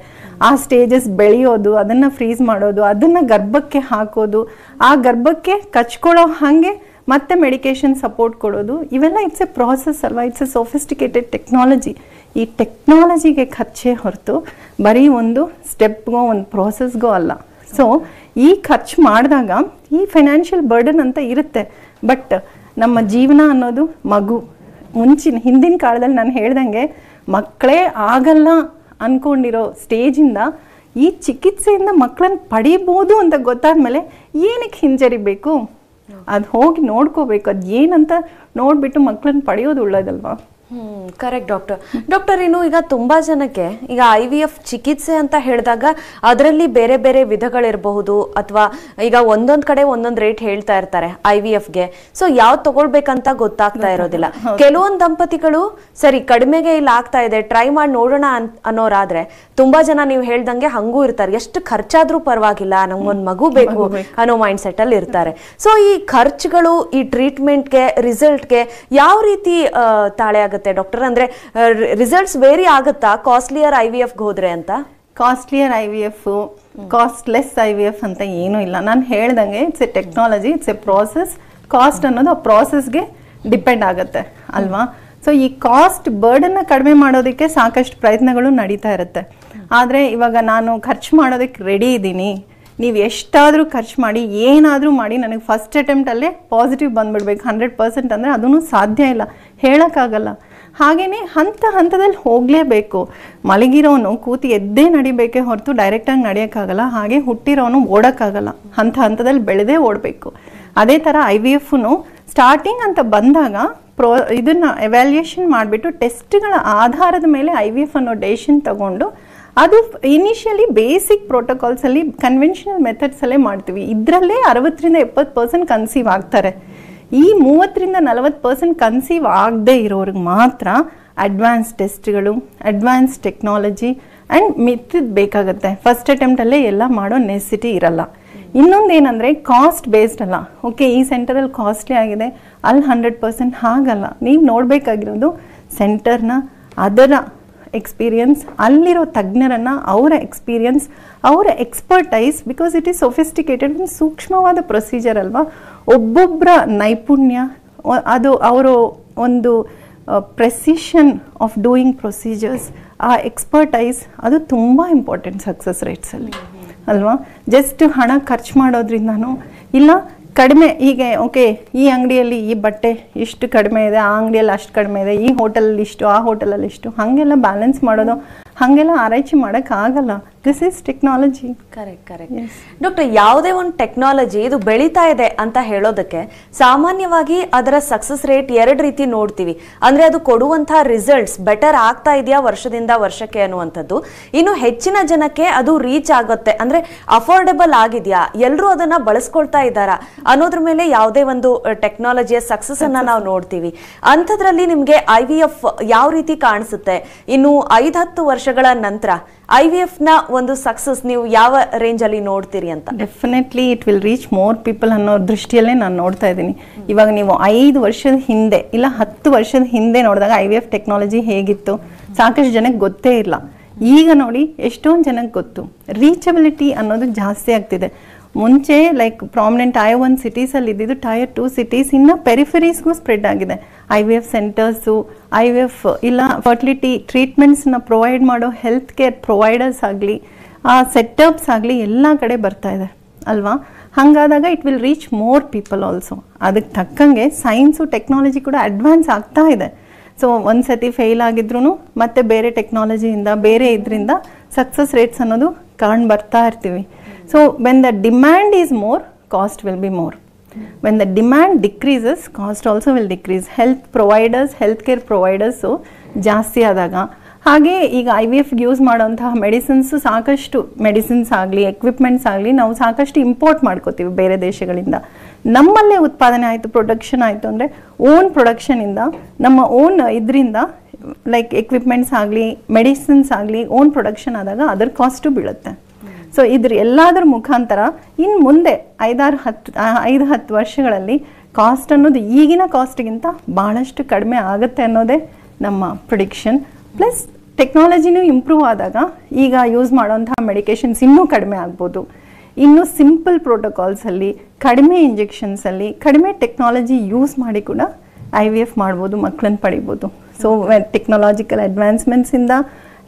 S2: ಆ ಸ್ಟೇಜಸ್ ಬೆಳೆಯೋದು, ಅದನ್ನು ಫ್ರೀಸ್ ಮಾಡೋದು, ಅದನ್ನು ಗರ್ಭಕ್ಕೆ ಹಾಕೋದು, ಆ ಗರ್ಭಕ್ಕೆ ಕಚ್ಕೊಳ್ಳೋ ಹಾಗೆ ಮತ್ತೆ ಮೆಡಿಕೇಶನ್ ಸಪೋರ್ಟ್ ಕೊಡೋದು, ಇವೆಲ್ಲ ಇಟ್ಸ್ ಎ ಪ್ರಾಸೆಸ್ ಅಲ್ವಾ? It's A sophisticated technology. ಈ ಟೆಕ್ನಾಲಜಿಗೆ ಖರ್ಚೇ ಹೊರತು ಬರೀ ಒಂದು ಸ್ಟೆಪ್ಗೋ ಒಂದು ಪ್ರಾಸೆಸ್ಗೋ ಅಲ್ಲ. ಸೊ ಈ ಖರ್ಚು ಮಾಡಿದಾಗ ಈ ಫೈನಾನ್ಷಿಯಲ್ ಬರ್ಡನ್ ಅಂತ ಇರುತ್ತೆ. ಬಟ್ ನಮ್ಮ ಜೀವನ ಅನ್ನೋದು ಮಗು. ಹಿಂದಿನ ಕಾಲದಲ್ಲಿ ನಾನು ಹೇಳ್ದಂಗೆ ಮಕ್ಕಳೇ ಆಗಲ್ಲ ಅನ್ಕೊಂಡಿರೋ ಸ್ಟೇಜಿಂದ ಈ ಚಿಕಿತ್ಸೆಯಿಂದ ಮಕ್ಕಳನ್ನ ಪಡಿಬೋದು ಅಂತ ಗೊತ್ತಾದ್ಮೇಲೆ ಏನಕ್ಕೆ ಹಿಂಜರಿಬೇಕು? ಅದು ಹೋಗಿ ನೋಡ್ಕೋಬೇಕು, ಅದು ಏನಂತ ನೋಡ್ಬಿಟ್ಟು ಮಕ್ಕಳನ್ನ ಪಡೆಯೋದು ಒಳ್ಳೇದಲ್ವಾ?
S1: Correct doctor. ಇನ್ನು ಈಗ ತುಂಬಾ ಜನಕ್ಕೆ ಈಗ IVF ಚಿಕಿತ್ಸೆ ಅಂತ ಹೇಳಿದಾಗ ಅದರಲ್ಲಿ ಬೇರೆ ಬೇರೆ ವಿಧಗಳಿರಬಹುದು, ಅಥವಾ ಈಗ ಒಂದೊಂದ್ ಕಡೆ ಒಂದೊಂದ್ ರೇಟ್ ಹೇಳ್ತಾ ಇರ್ತಾರೆ IVFಗೆ. ಸೊ ಯಾವ್ದು ತಗೊಳ್ಬೇಕಂತ ಗೊತ್ತಾಗ್ತಾ ಇರೋದಿಲ್ಲ. ಕೆಲವೊಂದು ದಂಪತಿಗಳು ಸರಿ ಕಡಿಮೆಗೆ ಇಲ್ಲಿ ಆಗ್ತಾ ಇದೆ, ಟ್ರೈ ಮಾಡಿ ನೋಡೋಣ ಅನ್ನೋರಾದ್ರೆ ತುಂಬಾ ಜನ ನೀವು ಹೇಳ್ದಂಗೆ ಹಂಗೂ ಇರ್ತಾರೆ, ಎಷ್ಟು ಖರ್ಚಾದ್ರೂ ಪರವಾಗಿಲ್ಲ, ನಮ್ಗೊಂದ್ ಮಗು ಬೇಕು ಅನ್ನೋ ಮೈಂಡ್ ಸೆಟ್ ಅಲ್ಲಿ ಇರ್ತಾರೆ. ಸೊ ಈ ಖರ್ಚುಗಳು ಈ ಟ್ರೀಟ್ಮೆಂಟ್ಗೆ ರಿಸಲ್ಟ್ಗೆ ಯಾವ ರೀತಿ ತಾಳೆ ಆಗುತ್ತೆ ಡಾಕ್ಟರ್? ಅಂದ್ರೆ ರಿಸಲ್ಟ್ಸ್ ವೇರಿ ಆಗುತ್ತಾ ಕಾಸ್ಟ್ಲಿಯರ್ IVF ಹೋದ್ರೆ ಅಂತ?
S2: ಕಾಸ್ಟ್ಲಿಯರ್ IVF, ಕಾಸ್ಟ್ಲೆಸ್ IVF ಅಂತ ಏನೂ ಇಲ್ಲ. ನಾನು ಹೇಳ್ದಂಗೆ it's A technology, it's A process. Cost ಅನ್ನೋದು ಆ ಪ್ರಾಸೆಸ್ಗೆ ಡಿಪೆಂಡ್ ಆಗುತ್ತೆ ಅಲ್ವಾ? ಸೊ ಈ ಕಾಸ್ಟ್ ಬರ್ಡನ್ನ ಕಡಿಮೆ ಮಾಡೋದಕ್ಕೆ ಸಾಕಷ್ಟು ಪ್ರಯತ್ನಗಳು ನಡೀತಾ ಇರುತ್ತೆ. ಆದರೆ ಇವಾಗ ನಾನು ಖರ್ಚು ಮಾಡೋದಕ್ಕೆ ರೆಡಿ ಇದ್ದೀನಿ, ನೀವು ಎಷ್ಟಾದರೂ ಖರ್ಚು ಮಾಡಿ ಏನಾದರೂ ಮಾಡಿ ನನಗೆ ಫಸ್ಟ್ ಅಟೆಂಪ್ಟಲ್ಲೇ ಪಾಸಿಟಿವ್ ಬಂದ್ಬಿಡ್ಬೇಕು 100% ಅಂದರೆ ಅದೂ ಸಾಧ್ಯ ಇಲ್ಲ, ಹೇಳೋಕ್ಕಾಗಲ್ಲ. ಹಾಗೆಯೇ ಹಂತದಲ್ಲಿ ಹೋಗಲೇಬೇಕು. ಮಲಗಿರೋನು ಕೂತಿ ಎದ್ದೇ ನಡಿಬೇಕೇ ಹೊರತು ಡೈರೆಕ್ಟಾಗಿ ನಡೆಯೋಕ್ಕಾಗಲ್ಲ. ಹಾಗೆ ಹುಟ್ಟಿರೋನು ಓಡೋಕ್ಕಾಗಲ್ಲ, ಹಂತದಲ್ಲಿ ಬೆಳೆದೇ ಓಡಬೇಕು. ಅದೇ ಥರ IVFನು ಸ್ಟಾರ್ಟಿಂಗ್ ಅಂತ ಬಂದಾಗ ಇದನ್ನು ಎವ್ಯಾಲ್ಯೂಯೇಷನ್ ಮಾಡಿಬಿಟ್ಟು ಟೆಸ್ಟ್ಗಳ ಆಧಾರದ ಮೇಲೆ IVF ಅನ್ನೋ ಡೆಸಿಷನ್ ತಗೊಂಡು ಅದು ಇನಿಷಿಯಲಿ ಬೇಸಿಕ್ ಪ್ರೋಟೋಕಾಲ್ಸಲ್ಲಿ ಕನ್ವೆನ್ಷನಲ್ ಮೆಥಡ್ಸಲ್ಲೇ ಮಾಡ್ತೀವಿ. ಇದರಲ್ಲೇ 60-70% ಕನ್ಸೀವ್ ಆಗ್ತಾರೆ. ಈ 30-40% ಕನ್ಸೀವ್ ಆಗದೆ ಇರೋರಿಗೆ ಮಾತ್ರ ಅಡ್ವಾನ್ಸ್ ಟೆಸ್ಟ್ಗಳು, ಅಡ್ವಾನ್ಸ್ ಟೆಕ್ನಾಲಜಿ ಆ್ಯಂಡ್ ಮಿಥಡ್ ಬೇಕಾಗುತ್ತೆ. ಫಸ್ಟ್ ಅಟೆಂಪ್ಟಲ್ಲೇ ಎಲ್ಲ ಮಾಡೋ ನೆಸಿಟಿ ಇರಲ್ಲ. ಇನ್ನೊಂದೇನೆಂದರೆ ಕಾಸ್ಟ್ ಬೇಸ್ಡ್ ಅಲ್ಲ. ಓಕೆ, ಈ ಸೆಂಟರಲ್ಲಿ ಕಾಸ್ಟ್ಲಿ ಆಗಿದೆ, ಅಲ್ಲಿ 100% ಹಾಗಲ್ಲ. ನೀವು ನೋಡಬೇಕಾಗಿರೋದು ಸೆಂಟರ್ನ, ಅದರ ಎಕ್ಸ್ಪೀರಿಯನ್ಸ್, ಅಲ್ಲಿರೋ ತಜ್ಞರನ್ನು, ಅವರ ಎಕ್ಸ್ಪೀರಿಯನ್ಸ್, ಅವರ expertise. Because it is sophisticated, ಒಂದು ಸೂಕ್ಷ್ಮವಾದ ಪ್ರೊಸೀಜರ್ ಅಲ್ವಾ? ಒಬ್ಬೊಬ್ಬರ ನೈಪುಣ್ಯ, ಅದು ಅವರು ಒಂದು ಪ್ರೆಸಿಷನ್ ಆಫ್ ಡೂಯಿಂಗ್ ಪ್ರೊಸೀಜರ್ಸ್, ಆ ಎಕ್ಸ್ಪರ್ಟೈಸ್ ಅದು ತುಂಬ ಇಂಪಾರ್ಟೆಂಟ್ ಸಕ್ಸಸ್ ರೇಟ್ಸಲ್ಲಿ ಅಲ್ವಾ. ಜಸ್ಟ್ ಹಣ ಖರ್ಚು ಮಾಡೋದ್ರಿಂದನೂ ಇಲ್ಲ ಕಡಿಮೆ, ಹೀಗೆ ಓಕೆ ಈ ಅಂಗಡಿಯಲ್ಲಿ ಈ ಬಟ್ಟೆ ಇಷ್ಟು ಕಡಿಮೆ ಇದೆ, ಆ ಅಂಗಡಿಯಲ್ಲಿ ಅಷ್ಟು ಕಡಿಮೆ ಇದೆ, ಈ ಹೋಟೆಲಲ್ಲಿ ಇಷ್ಟು, ಆ ಹೋಟೆಲಲ್ಲಿ ಇಷ್ಟು, ಹಾಗೆಲ್ಲ ಬ್ಯಾಲೆನ್ಸ್ ಮಾಡೋದು, ಹಾಗೆಲ್ಲ ಆರೈಕೆ ಮಾಡೋಕ್ಕಾಗಲ್ಲ. This is technology.
S1: Correct. Doctor, ಯಾವುದೇ ಒಂದು ಟೆಕ್ನಾಲಜಿ ಇದು ಬೆಳೀತಾ ಇದೆ ಅಂತ ಹೇಳೋದಕ್ಕೆ ಸಾಮಾನ್ಯವಾಗಿ ಅದರ ಸಕ್ಸಸ್ ರೇಟ್ 2 ರೀತಿ ನೋಡ್ತೀವಿ. ಅಂದ್ರೆ ಅದು ಕೊಡುವಂತಹ ರಿಸಲ್ಟ್ಸ್ ಬೆಟರ್ ಆಗ್ತಾ ಇದೆಯಾ ವರ್ಷದಿಂದ ವರ್ಷಕ್ಕೆ ಅನ್ನುವಂಥದ್ದು, ಇನ್ನು ಹೆಚ್ಚಿನ ಜನಕ್ಕೆ ಅದು ರೀಚ್ ಆಗುತ್ತೆ, ಅಂದ್ರೆ ಅಫೋರ್ಡೆಬಲ್ ಆಗಿದೆಯಾ, ಎಲ್ಲರೂ ಅದನ್ನ ಬಳಸ್ಕೊಳ್ತಾ ಇದ್ದಾರಾ ಅನ್ನೋದ್ರ ಮೇಲೆ ಯಾವುದೇ ಒಂದು ಟೆಕ್ನಾಲಜಿಯ ಸಕ್ಸಸ್ ಅನ್ನ ನಾವು ನೋಡ್ತೀವಿ. ಅಂಥದ್ರಲ್ಲಿ ನಿಮ್ಗೆ IVF ಯಾವ ರೀತಿ ಕಾಣಿಸುತ್ತೆ? ಇನ್ನು 5-10 ವರ್ಷಗಳ ನಂತರ IVF ನ ಒಂದು ಸಕ್ಸಸ್ ನೀವು ಯಾವ ರೇಂಜ್ ಅಲ್ಲಿ ನೋಡ್ತೀರಿ ಅಂತ?
S2: Definitely it will reach more people ಅನ್ನೋ ದೃಷ್ಟಿಯಲ್ಲೇ ನಾನು ನೋಡ್ತಾ ಇದ್ದೀನಿ. ಇವಾಗ ನೀವು 5 ವರ್ಷದ ಹಿಂದೆ ಇಲ್ಲ 10 ವರ್ಷದ ಹಿಂದೆ ನೋಡಿದಾಗ IVF ಟೆಕ್ನಾಲಜಿ ಹೇಗಿತ್ತು ಸಾಕಷ್ಟು ಜನಕ್ಕೆ ಗೊತ್ತೇ ಇಲ್ಲ. ಈಗ ನೋಡಿ ಎಷ್ಟೊಂದು ಜನಕ್ಕೆ ಗೊತ್ತು. ರೀಚಬಿಲಿಟಿ ಅನ್ನೋದು ಜಾಸ್ತಿ ಆಗ್ತಿದೆ. ಮುಂಚೆ ಲೈಕ್ ಪ್ರಾಮಿನೆಂಟ್ Tier 1 ಸಿಟೀಸಲ್ಲಿ ಇದ್ದಿದ್ದು Tier 2 ಸಿಟೀಸ್ ಇನ್ನು ಪೆರಿಫರೀಸ್ಗೂ ಸ್ಪ್ರೆಡ್ ಆಗಿದೆ. IVF ಸೆಂಟರ್ಸು, IVF ಇಲ್ಲ ಫರ್ಟಿಲಿಟಿ ಟ್ರೀಟ್ಮೆಂಟ್ಸ್ನ ಪ್ರೊವೈಡ್ ಮಾಡೋ ಹೆಲ್ತ್ ಕೇರ್ ಪ್ರೊವೈಡರ್ಸ್ ಆಗಲಿ, ಆ ಸೆಟಪ್ಸ್ ಆಗಲಿ ಎಲ್ಲ ಕಡೆ ಬರ್ತಾ ಇದೆ ಅಲ್ವಾ. ಹಾಗಾದಾಗ it will reach more people also. ಅದಕ್ಕೆ ತಕ್ಕಂಗೆ ಸೈನ್ಸು ಟೆಕ್ನಾಲಜಿ ಕೂಡ ಅಡ್ವಾನ್ಸ್ ಆಗ್ತಾ ಇದೆ. ಸೊ ಒಂದು ಸತಿ ಫೇಲ್ ಆಗಿದ್ರು ಮತ್ತೆ ಬೇರೆ ಟೆಕ್ನಾಲಜಿಯಿಂದ ಬೇರೆ ಇದರಿಂದ ಸಕ್ಸಸ್ ರೇಟ್ಸ್ ಅನ್ನೋದು ಕಾಣ್ ಬರ್ತಾ ಇರ್ತೀವಿ. So when the demand is more, cost will be more. When the demand decreases, cost also will decrease. Healthcare providers ಜಾಸ್ತಿ ಆದಾಗ, ಹಾಗೆ ಈಗ IVF ಯೂಸ್ ಮಾಡೋಂತಹ ಮೆಡಿಸಿನ್ಸು ಸಾಕಷ್ಟು ಮೆಡಿಸಿನ್ಸ್ ಆಗಲಿ ಎಕ್ವಿಪ್ಮೆಂಟ್ಸ್ ಆಗಲಿ ನಾವು ಸಾಕಷ್ಟು ಇಂಪೋರ್ಟ್ ಮಾಡ್ಕೋತೀವಿ ಬೇರೆ ದೇಶಗಳಿಂದ. ನಮ್ಮಲ್ಲೇ ಉತ್ಪಾದನೆ ಆಯಿತು, ಪ್ರೊಡಕ್ಷನ್ ಆಯಿತು ಅಂದರೆ ಓನ್ ಪ್ರೊಡಕ್ಷನಿಂದ ನಮ್ಮ ಓನ್ ಇದರಿಂದ ಲೈಕ್ ಎಕ್ವಿಪ್ಮೆಂಟ್ಸ್ ಆಗಲಿ ಮೆಡಿಸಿನ್ಸ್ ಆಗಲಿ ಓನ್ ಪ್ರೊಡಕ್ಷನ್ ಆದಾಗ ಅದರ ಕಾಸ್ಟು ಬೀಳುತ್ತೆ. ಸೊ ಇದ್ರ ಎಲ್ಲದರ ಮುಖಾಂತರ ಇನ್ನು ಮುಂದೆ 5-10 ವರ್ಷಗಳಲ್ಲಿ ಕಾಸ್ಟ್ ಅನ್ನೋದು ಈಗಿನ ಕಾಸ್ಟ್ಗಿಂತ ಭಾಳಷ್ಟು ಕಡಿಮೆ ಆಗುತ್ತೆ ಅನ್ನೋದೇ ನಮ್ಮ ಪ್ರಿಡಿಕ್ಷನ್. ಪ್ಲಸ್ ಟೆಕ್ನಾಲಜಿನೂ ಇಂಪ್ರೂವ್ ಆದಾಗ ಈಗ ಯೂಸ್ ಮಾಡೋಂತಹ ಮೆಡಿಕೇಶನ್ಸ್ ಇನ್ನೂ ಕಡಿಮೆ ಆಗ್ಬೋದು. ಇನ್ನು ಸಿಂಪಲ್ ಪ್ರೋಟೋಕಾಲ್ಸಲ್ಲಿ, ಕಡಿಮೆ ಇಂಜೆಕ್ಷನ್ಸಲ್ಲಿ, ಕಡಿಮೆ ಟೆಕ್ನಾಲಜಿ ಯೂಸ್ ಮಾಡಿ ಕೂಡ IVF ಮಾಡ್ಬೋದು, ಮಕ್ಕಳನ್ನು ಪಡಿಬೋದು. ಸೊ ಟೆಕ್ನಾಲಜಿಕಲ್ ಅಡ್ವಾನ್ಸ್ಮೆಂಟ್ಸಿಂದ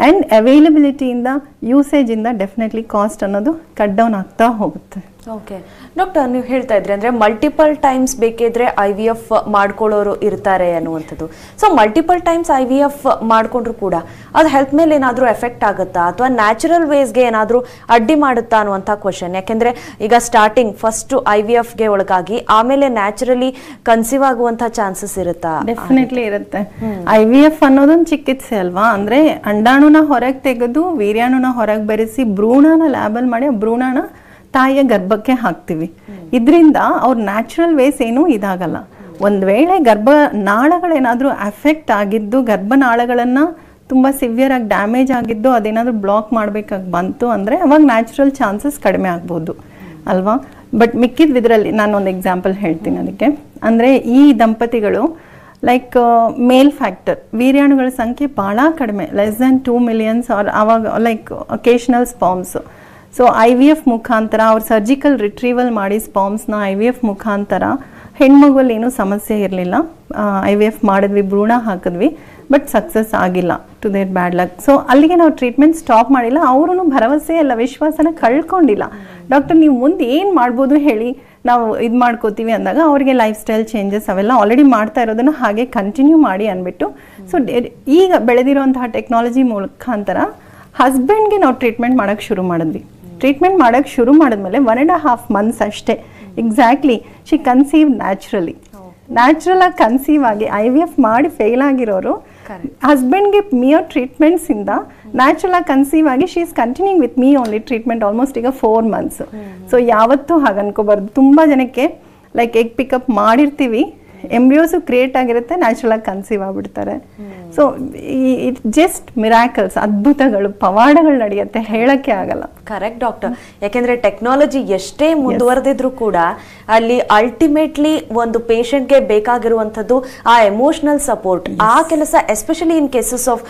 S2: ಆ್ಯಂಡ್ ಅವೈಲಬಿಲಿಟಿಯಿಂದ ಯೂಸೇಜಿಂದ ಡೆಫಿನೆಟ್ಲಿ ಕಾಸ್ಟ್ ಅನ್ನೋದು ಕಟ್ ಡೌನ್ ಆಗ್ತಾ ಹೋಗುತ್ತೆ.
S1: ಓಕೆ ಡಾಕ್ಟರ್, ನೀವು ಹೇಳ್ತಾ ಇದ್ರಿ ಅಂದ್ರೆ ಮಲ್ಟಿಪಲ್ ಟೈಮ್ಸ್ ಬೇಕಿದ್ರೆ IVF ಮಾಡ್ಕೊಳ್ಳೋರು ಇರ್ತಾರೆ ಅನ್ನುವಂಥದ್ದು. ಸೊ ಮಲ್ಟಿಪಲ್ ಟೈಮ್ಸ್ IVF ಮಾಡ್ಕೊಂಡ್ರು ಕೂಡ ಅದು ಹೆಲ್ತ್ ಮೇಲೆ ಏನಾದರೂ ಎಫೆಕ್ಟ್ ಆಗುತ್ತಾ ಅಥವಾ ನ್ಯಾಚುರಲ್ ವೇಸ್ಗೆ ಏನಾದರೂ ಅಡ್ಡಿ ಮಾಡುತ್ತಾ ಅನ್ನುವಂಥ ಕ್ವಶನ್. ಯಾಕೆಂದ್ರೆ ಈಗ ಸ್ಟಾರ್ಟಿಂಗ್ ಫಸ್ಟ್ IVFಗೆ ಒಳಗಾಗಿ ಆಮೇಲೆ ನ್ಯಾಚುರಲಿ ಕನ್ಸೀವ್ ಆಗುವಂಥ ಚಾನ್ಸಸ್ ಇರುತ್ತಾ?
S2: ಡೆಫಿನೆಟ್ಲಿ ಇರುತ್ತೆ. IVF ಅನ್ನೋದೊಂದು ಚಿಕಿತ್ಸೆ ಅಲ್ವಾ. ಅಂದ್ರೆ ಅಂಡಾಣುನ ಹೊರಗೆ ತೆಗೆದು ವೀರ್ಯಾಣುನ ಹೊರಗೆ ಬೆರೆಸಿ ಭ್ರೂಣನ ಲ್ಯಾಬಲ್ ಮಾಡಿ ಭ್ರೂಣನ ತಾಯಿಯ ಗರ್ಭಕ್ಕೆ ಹಾಕ್ತಿವಿ. ಇದರಿಂದ ಅವ್ರ ನ್ಯಾಚುರಲ್ ವೇಸ್ ಏನೂ ಇದಾಗಲ್ಲ. ಒಂದು ವೇಳೆ ಗರ್ಭನಾಳಗಳೇನಾದರೂ ಅಫೆಕ್ಟ್ ಆಗಿದ್ದು, ಗರ್ಭನಾಳಗಳನ್ನು ತುಂಬ ಸಿವಿಯರ್ ಆಗಿ ಡ್ಯಾಮೇಜ್ ಆಗಿದ್ದು ಅದೇನಾದರೂ ಬ್ಲಾಕ್ ಮಾಡಬೇಕಾಗಿ ಬಂತು ಅಂದರೆ ಅವಾಗ ನ್ಯಾಚುರಲ್ ಚಾನ್ಸಸ್ ಕಡಿಮೆ ಆಗ್ಬೋದು ಅಲ್ವಾ. ಬಟ್ ಮಿಕ್ಕಿದ ಇದರಲ್ಲಿ ನಾನೊಂದು ಎಕ್ಸಾಂಪಲ್ ಹೇಳ್ತೀನಿ ಅದಕ್ಕೆ. ಅಂದರೆ ಈ ದಂಪತಿಗಳು ಲೈಕ್ ಮೇಲ್ ಫ್ಯಾಕ್ಟರ್ ವೀರ್ಯಾಣುಗಳ ಸಂಖ್ಯೆ ಭಾಳ ಕಡಿಮೆ, ಲೆಸ್ ದ್ಯಾನ್ 2 million ಆರ್ ಅವಾಗ like occasional spawns. So IVF ಮುಖಾಂತರ ಅವ್ರು ಸರ್ಜಿಕಲ್ ರಿಟ್ರೀವಲ್ ಮಾಡಿ ಸ್ಪಾಮ್ಸ್ನ IVF ಮುಖಾಂತರ ಹೆಣ್ಮಗುವಲ್ಲಿ ಏನೂ ಸಮಸ್ಯೆ ಇರಲಿಲ್ಲ. IVF ಮಾಡಿದ್ವಿ, ಭ್ರೂಣ ಹಾಕಿದ್ವಿ, ಬಟ್ ಸಕ್ಸಸ್ ಆಗಿಲ್ಲ, to their bad luck. So ಅಲ್ಲಿಗೆ ನಾವು ಟ್ರೀಟ್ಮೆಂಟ್ ಸ್ಟಾಪ್ ಮಾಡಿಲ್ಲ. ಅವರು ಭರವಸೆ ಎಲ್ಲ ವಿಶ್ವಾಸನ ಕಳ್ಕೊಂಡಿಲ್ಲ. ಡಾಕ್ಟರ್ ನೀವು ಮುಂದೆ ಏನು ಮಾಡ್ಬೋದು ಹೇಳಿ, ನಾವು ಇದು ಮಾಡ್ಕೋತೀವಿ ಅಂದಾಗ ಅವರಿಗೆ ಲೈಫ್ ಸ್ಟೈಲ್ ಚೇಂಜಸ್ ಅವೆಲ್ಲ ಆಲ್ರೆಡಿ ಮಾಡ್ತಾ ಇರೋದನ್ನು ಹಾಗೆ ಕಂಟಿನ್ಯೂ ಮಾಡಿ ಅಂದ್ಬಿಟ್ಟು ಸೊ ಈಗ ಬೆಳೆದಿರೋಂತಹ ಟೆಕ್ನಾಲಜಿ ಮುಖಾಂತರ ಹಸ್ಬೆಂಡ್ಗೆ ನಾವು ಟ್ರೀಟ್ಮೆಂಟ್ ಮಾಡೋಕ್ಕೆ ಶುರು ಮಾಡಿದ್ವಿ. ಟ್ರೀಟ್ಮೆಂಟ್ ಮಾಡೋಕ್ಕೆ ಶುರು ಮಾಡಿದ್ಮೇಲೆ 1.5 months ಅಷ್ಟೇ ಎಕ್ಸಾಕ್ಟ್ಲಿ ಶಿ ಕನ್ಸೀವ್ ನ್ಯಾಚುರಲ್ ಆಗಿ ಕನ್ಸೀವ್ ಆಗಿ IVF ಮಾಡಿ ಫೇಲ್ ಆಗಿರೋರು ಹಸ್ಬೆಂಡ್ಗೆ ಮಿಯರ್ ಟ್ರೀಟ್ಮೆಂಟ್ಸಿಂದ ನ್ಯಾಚುರಲ್ ಆಗಿ ಕನ್ಸೀವ್ ಆಗಿ she is continuing with me only treatment almost ಈಗ 4 months. ಸೊ ಯಾವತ್ತೂ ಹಾಗೆ ಅನ್ಕೋಬಾರ್ದು. ತುಂಬ ಜನಕ್ಕೆ ಲೈಕ್ ಎಗ್ ಪಿಕಪ್ ಮಾಡಿರ್ತೀವಿ, ಎಂಬ್ರಿಯೋಸು ಕ್ರಿಯೇಟ್ ಆಗಿರುತ್ತೆ, ನ್ಯಾಚುರಲ್ ಆಗಿ ಕನ್ಸೀವ್ ಆಗ್ಬಿಡ್ತಾರೆ. ಸೊ ಇಟ್ ಜಸ್ಟ್ ಮಿರಾಕಲ್ಸ್, ಅದ್ಭುತಗಳು, ಪವಾಡಗಳು ನಡೆಯುತ್ತೆ, ಹೇಳಕ್ಕೆ ಆಗಲ್ಲ.
S1: Correct doctor. ಯಾಕೆಂದ್ರೆ ಟೆಕ್ನಾಲಜಿ ಎಷ್ಟೇ ಮುಂದುವರೆದಿದ್ರು ಕೂಡ ಅಲ್ಲಿ ಅಲ್ಟಿಮೇಟ್ಲಿ ಒಂದು ಪೇಷಂಟ್ಗೆ ಬೇಕಾಗಿರುವಂಥದ್ದು ಆ ಎಮೋಷನಲ್ ಸಪೋರ್ಟ್, ಆ ಕೆಲಸ ಎಸ್ಪೆಷಲಿ ಇನ್ ಕೇಸಸ್ ಆಫ್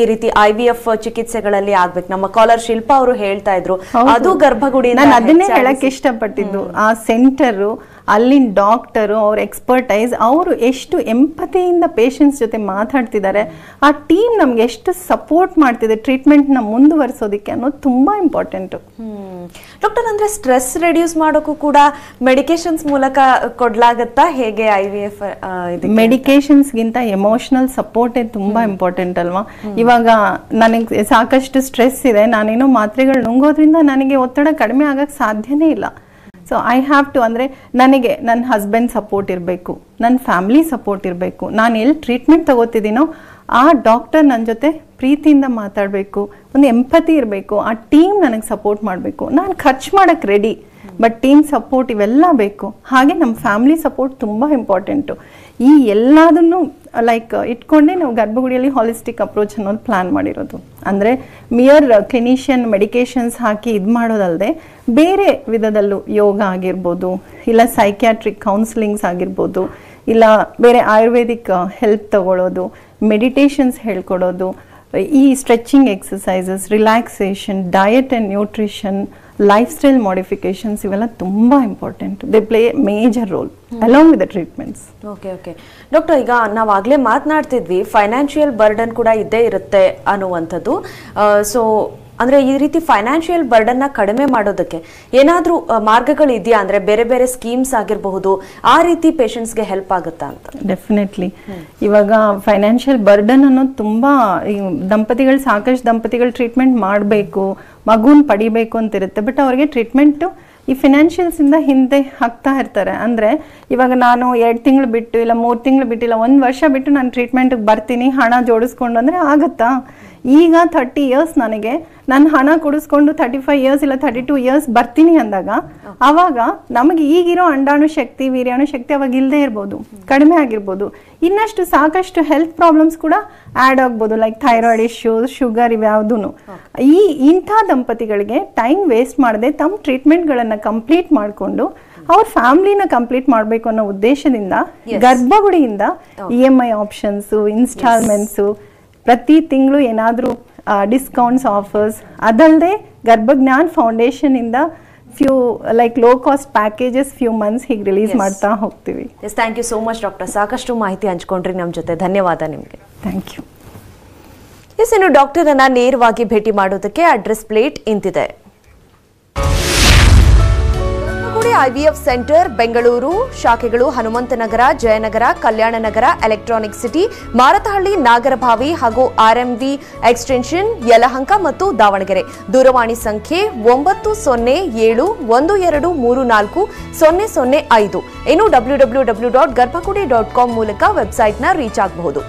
S1: ಈ ರೀತಿ IVF ಚಿಕಿತ್ಸೆಗಳಲ್ಲಿ ಆಗ್ಬೇಕು. ನಮ್ಮ ಕಾಲರ್ ಶಿಲ್ಪಾ ಅವರು ಹೇಳ್ತಾ ಇದ್ರು ಅದು ಗರ್ಭಗುಡಿ.
S2: ನಾನು ಅದನ್ನೇ ಹೇಳಕ್ ಇಷ್ಟಪಟ್ಟಿದ್ದು. ಆ ಸೆಂಟರು, ಅಲ್ಲಿನ ಡಾಕ್ಟರು ಅವ್ರ ಎಕ್ಸ್ಪರ್ಟೈಸ್ ಅವರು ಎಷ್ಟು ಎಂಪತಿಯಿಂದ ಪೇಷಂಟ್ಸ್ ಜೊತೆ ಮಾತಾಡ್ತಿದ್ದಾರೆ, ಆ ಟೀಮ್ ನಮ್ಗೆ ಎಷ್ಟು ಸಪೋರ್ಟ್ ಮಾಡ್ತಿದೆ ಟ್ರೀಟ್ಮೆಂಟ್ನ ಮುಂದುವರಿಸೋದಕ್ಕೆ ಅನ್ನೋದು ತುಂಬ ಇಂಪಾರ್ಟೆಂಟು.
S1: ಡಾಕ್ಟರ್, ಅಂದ್ರೆ ಸ್ಟ್ರೆಸ್ ರೆಡ್ಯೂಸ್ ಮಾಡೋಕ್ಕೂ ಕೂಡ ಮೆಡಿಕೇಶನ್ಸ್ ಮೂಲಕ ಕೊಡ್ಲಾಗತ್ತಾ ಹೇಗೆ IVF?
S2: ಮೆಡಿಕೇಶನ್ಸ್ಗಿಂತ ಎಮೋಷನಲ್ ಸಪೋರ್ಟೇ ತುಂಬ ಇಂಪಾರ್ಟೆಂಟ್ ಅಲ್ವಾ? ಇವಾಗ ನನಗೆ ಸಾಕಷ್ಟು ಸ್ಟ್ರೆಸ್ ಇದೆ, ನಾನೇನೋ ಮಾತ್ರೆಗಳು ನುಂಗೋದ್ರಿಂದ ನನಗೆ ಒತ್ತಡ ಕಡಿಮೆ ಆಗಕ್ಕೆ ಸಾಧ್ಯನೇ ಇಲ್ಲ. ಸೊ ಐ ಹ್ಯಾವ್ ಟು, ಅಂದರೆ ನನಗೆ ನನ್ನ ಹಸ್ಬೆಂಡ್ ಸಪೋರ್ಟ್ ಇರಬೇಕು, ನನ್ನ ಫ್ಯಾಮಿಲಿ ಸಪೋರ್ಟ್ ಇರಬೇಕು, ನಾನು ಎಲ್ಲಿ ಟ್ರೀಟ್ಮೆಂಟ್ ತಗೋತಿದ್ದೀನೋ ಆ ಡಾಕ್ಟರ್ ನನ್ನ ಜೊತೆ ಪ್ರೀತಿಯಿಂದ ಮಾತಾಡಬೇಕು, ಒಂದು ಎಂಪತಿ ಇರಬೇಕು, ಆ ಟೀಮ್ ನನಗೆ ಸಪೋರ್ಟ್ ಮಾಡಬೇಕು. ನಾನು ಖರ್ಚು ಮಾಡೋಕ್ಕೆ ರೆಡಿ, ಬಟ್ ಟೀಮ್ ಸಪೋರ್ಟ್ ಇವೆಲ್ಲ ಬೇಕು. ಹಾಗೆ ನಮ್ಮ ಫ್ಯಾಮಿಲಿ ಸಪೋರ್ಟ್ ತುಂಬ ಇಂಪಾರ್ಟೆಂಟು. ಈ ಎಲ್ಲದನ್ನು ಲೈಕ್ ಇಟ್ಕೊಂಡೇ ನಾವು ಗರ್ಭಗುಡಿಯಲ್ಲಿ ಹಾಲಿಸ್ಟಿಕ್ ಅಪ್ರೋಚ್ ಅನ್ನೋದು ಪ್ಲ್ಯಾನ್ ಮಾಡಿರೋದು. ಅಂದರೆ ಮಿಯರ್ ಕ್ಲಿನಿಷಿಯನ್ ಮೆಡಿಕೇಶನ್ಸ್ ಹಾಕಿ ಇದು ಮಾಡೋದಲ್ಲದೆ ಬೇರೆ ವಿಧದಲ್ಲೂ ಯೋಗ ಆಗಿರ್ಬೋದು, ಇಲ್ಲ ಸೈಕ್ಯಾಟ್ರಿಕ್ ಕೌನ್ಸಿಲಿಂಗ್ಸ್ ಆಗಿರ್ಬೋದು, ಇಲ್ಲ ಬೇರೆ ಆಯುರ್ವೇದಿಕ್ ಹೆಲ್ಪ್ ತಗೊಳ್ಳೋದು, ಮೆಡಿಟೇಷನ್ಸ್ ಹೇಳ್ಕೊಡೋದು, ಈ stretching exercises, relaxation, diet and nutrition, life style modifications ಇವೆಲ್ಲ ತುಂಬ important. They play major role along with the treatments.
S1: Okay doctor, ಈಗ ನಾವು ಆಗಲೇ ಮಾತನಾಡ್ತಿದ್ವಿ ಫೈನಾನ್ಷಿಯಲ್ ಬರ್ಡನ್ ಕೂಡ ಇದ್ದೇ ಇರುತ್ತೆ ಅನ್ನುವಂಥದ್ದು. ಸೊ ಅಂದ್ರೆ ಈ ರೀತಿ ಫೈನಾನ್ಷಿಯಲ್ ಬರ್ಡನ್ ನ ಕಡಿಮೆ ಮಾಡೋದಕ್ಕೆ ಏನಾದ್ರೂ ಮಾರ್ಗಗಳು ಇದೆಯಾ? ಅಂದ್ರೆ ಬೇರೆ ಬೇರೆ ಸ್ಕೀಮ್ಸ್ ಆಗಿರಬಹುದು, ಆ ರೀತಿ ಪೇಷಂಟ್ಸ್ಗೆ ಹೆಲ್ಪ್ ಆಗುತ್ತಾ ಅಂತ?
S2: ಡೆಫಿನೆಟ್ಲಿ. ಇವಾಗ ಫೈನಾನ್ಷಿಯಲ್ ಬರ್ಡನ್ ಅನ್ನೋದು ತುಂಬಾ ದಂಪತಿಗಳು, ಸಾಕಷ್ಟು ದಂಪತಿಗಳು ಟ್ರೀಟ್ಮೆಂಟ್ ಮಾಡಬೇಕು, ಮಗುನ್ ಪಡಿಬೇಕು ಅಂತ ಇರುತ್ತೆ, ಬಟ್ ಅವ್ರಿಗೆ ಟ್ರೀಟ್ಮೆಂಟು ಈ ಫಿನಾನ್ಷಿಯಲ್ಸ್ ಇಂದ ಹಿಂದೆ ಹಾಕ್ತಾ ಇರ್ತಾರೆ. ಅಂದರೆ ಇವಾಗ ನಾನು 2 ತಿಂಗಳು ಬಿಟ್ಟು, ಇಲ್ಲ 3 ತಿಂಗಳು ಬಿಟ್ಟು, ಇಲ್ಲ 1 ವರ್ಷ ಬಿಟ್ಟು ನಾನು ಟ್ರೀಟ್ಮೆಂಟ್ಗೆ ಬರ್ತೀನಿ ಹಣ ಜೋಡಿಸ್ಕೊಂಡು ಅಂದರೆ ಆಗುತ್ತಾ? ಈಗ 30 ಇಯರ್ಸ್ ನನಗೆ ನಾನು ಹಣ ಕೊಡಿಸ್ಕೊಂಡು 35 ಇಯರ್ಸ್ ಇಲ್ಲ 32 ಇಯರ್ಸ್ ಬರ್ತೀನಿ ಅಂದಾಗ ಆವಾಗ ನಮಗೆ ಈಗಿರೋ ಅಂಡಾಣು ಶಕ್ತಿ, ವೀರ್ಯಾಣು ಶಕ್ತಿ ಅವಾಗ ಇಲ್ಲದೆ ಇರ್ಬೋದು, ಕಡಿಮೆ ಆಗಿರ್ಬೋದು. ಇನ್ನಷ್ಟು ಸಾಕಷ್ಟು ಹೆಲ್ತ್ ಪ್ರಾಬ್ಲಮ್ಸ್ ಕೂಡ ಆ್ಯಡ್ ಆಗ್ಬೋದು, ಲೈಕ್ ಥೈರಾಯ್ಡ್ ಇಶ್ಯೂಸ್, ಶುಗರ್, ಇವ್ಯಾವುದೂ. ಇಂಥ ದಂಪತಿಗಳಿಗೆ ಟೈಮ್ ವೇಸ್ಟ್ ಮಾಡದೆ ತಮ್ಮ ಟ್ರೀಟ್ಮೆಂಟ್ಗಳನ್ನು ಕಂಪ್ಲೀಟ್ ಮಾಡಿಕೊಂಡು ಅವ್ರ ಫ್ಯಾಮಿಲಿನ ಕಂಪ್ಲೀಟ್ ಮಾಡಬೇಕು ಅನ್ನೋ ಉದ್ದೇಶದಿಂದ ಗರ್ಭಗುಡಿಯಿಂದ EMI ಆಪ್ಷನ್ಸು, ಇನ್ಸ್ಟಾಲ್ಮೆಂಟ್ಸು, ಪ್ರತಿ ತಿಂಗಳು ಏನಾದರೂ ಡಿಸ್ಕೌಂಟ್ಸ್, ಆಫರ್ಸ್, ಅದಲ್ಲದೆ ಗರ್ಭಜ್ಞಾನ್ ಫೌಂಡೇಶನ್ ಇಂದ few like low cost packages few months ಹೀಗೆ ರಿಲೀಸ್ ಮಾಡ್ತಾ ಹೋಗ್ತೀವಿ.
S1: Thank you so much doctor, ಸಾಕಷ್ಟು ಮಾಹಿತಿ ಹಂಚ್ಕೊಂಡ್ರಿ ನಮ್ಮ ಜೊತೆ. ಧನ್ಯವಾದ ನಿಮಗೆ.
S2: Thank you.
S1: ಇನ್ನು ಡಾಕ್ಟರ್ ಅನ್ನ ನೇರವಾಗಿ ಭೇಟಿ ಮಾಡೋದಕ್ಕೆ ಅಡ್ರೆಸ್ ಪ್ಲೇಟ್ ಇಂತಿದೆ. IVF ಸೆಂಟರ್ ಬೆಂಗಳೂರು, ಶಾಖೆಗಳು ಹನುಮಂತನಗರ, ಜಯನಗರ, ಕಲ್ಯಾಣನಗರ, ಎಲೆಕ್ಟ್ರಾನಿಕ್ ಸಿಟಿ, ಮಾರತಹಳ್ಳಿ, ನಾಗರಭಾವಿ ಹಾಗೂ RMV ಎಕ್ಸ್ಟೆನ್ಷನ್, ಯಲಹಂಕ ಮತ್ತು ದಾವಣಗೆರೆ. ದೂರವಾಣಿ ಸಂಖ್ಯೆ 9071234005. ಇನ್ನು www.garbhagudi.com ಮೂಲಕ ವೆಬ್ಸೈಟ್ನ ರೀಚ್ ಆಗಬಹುದು.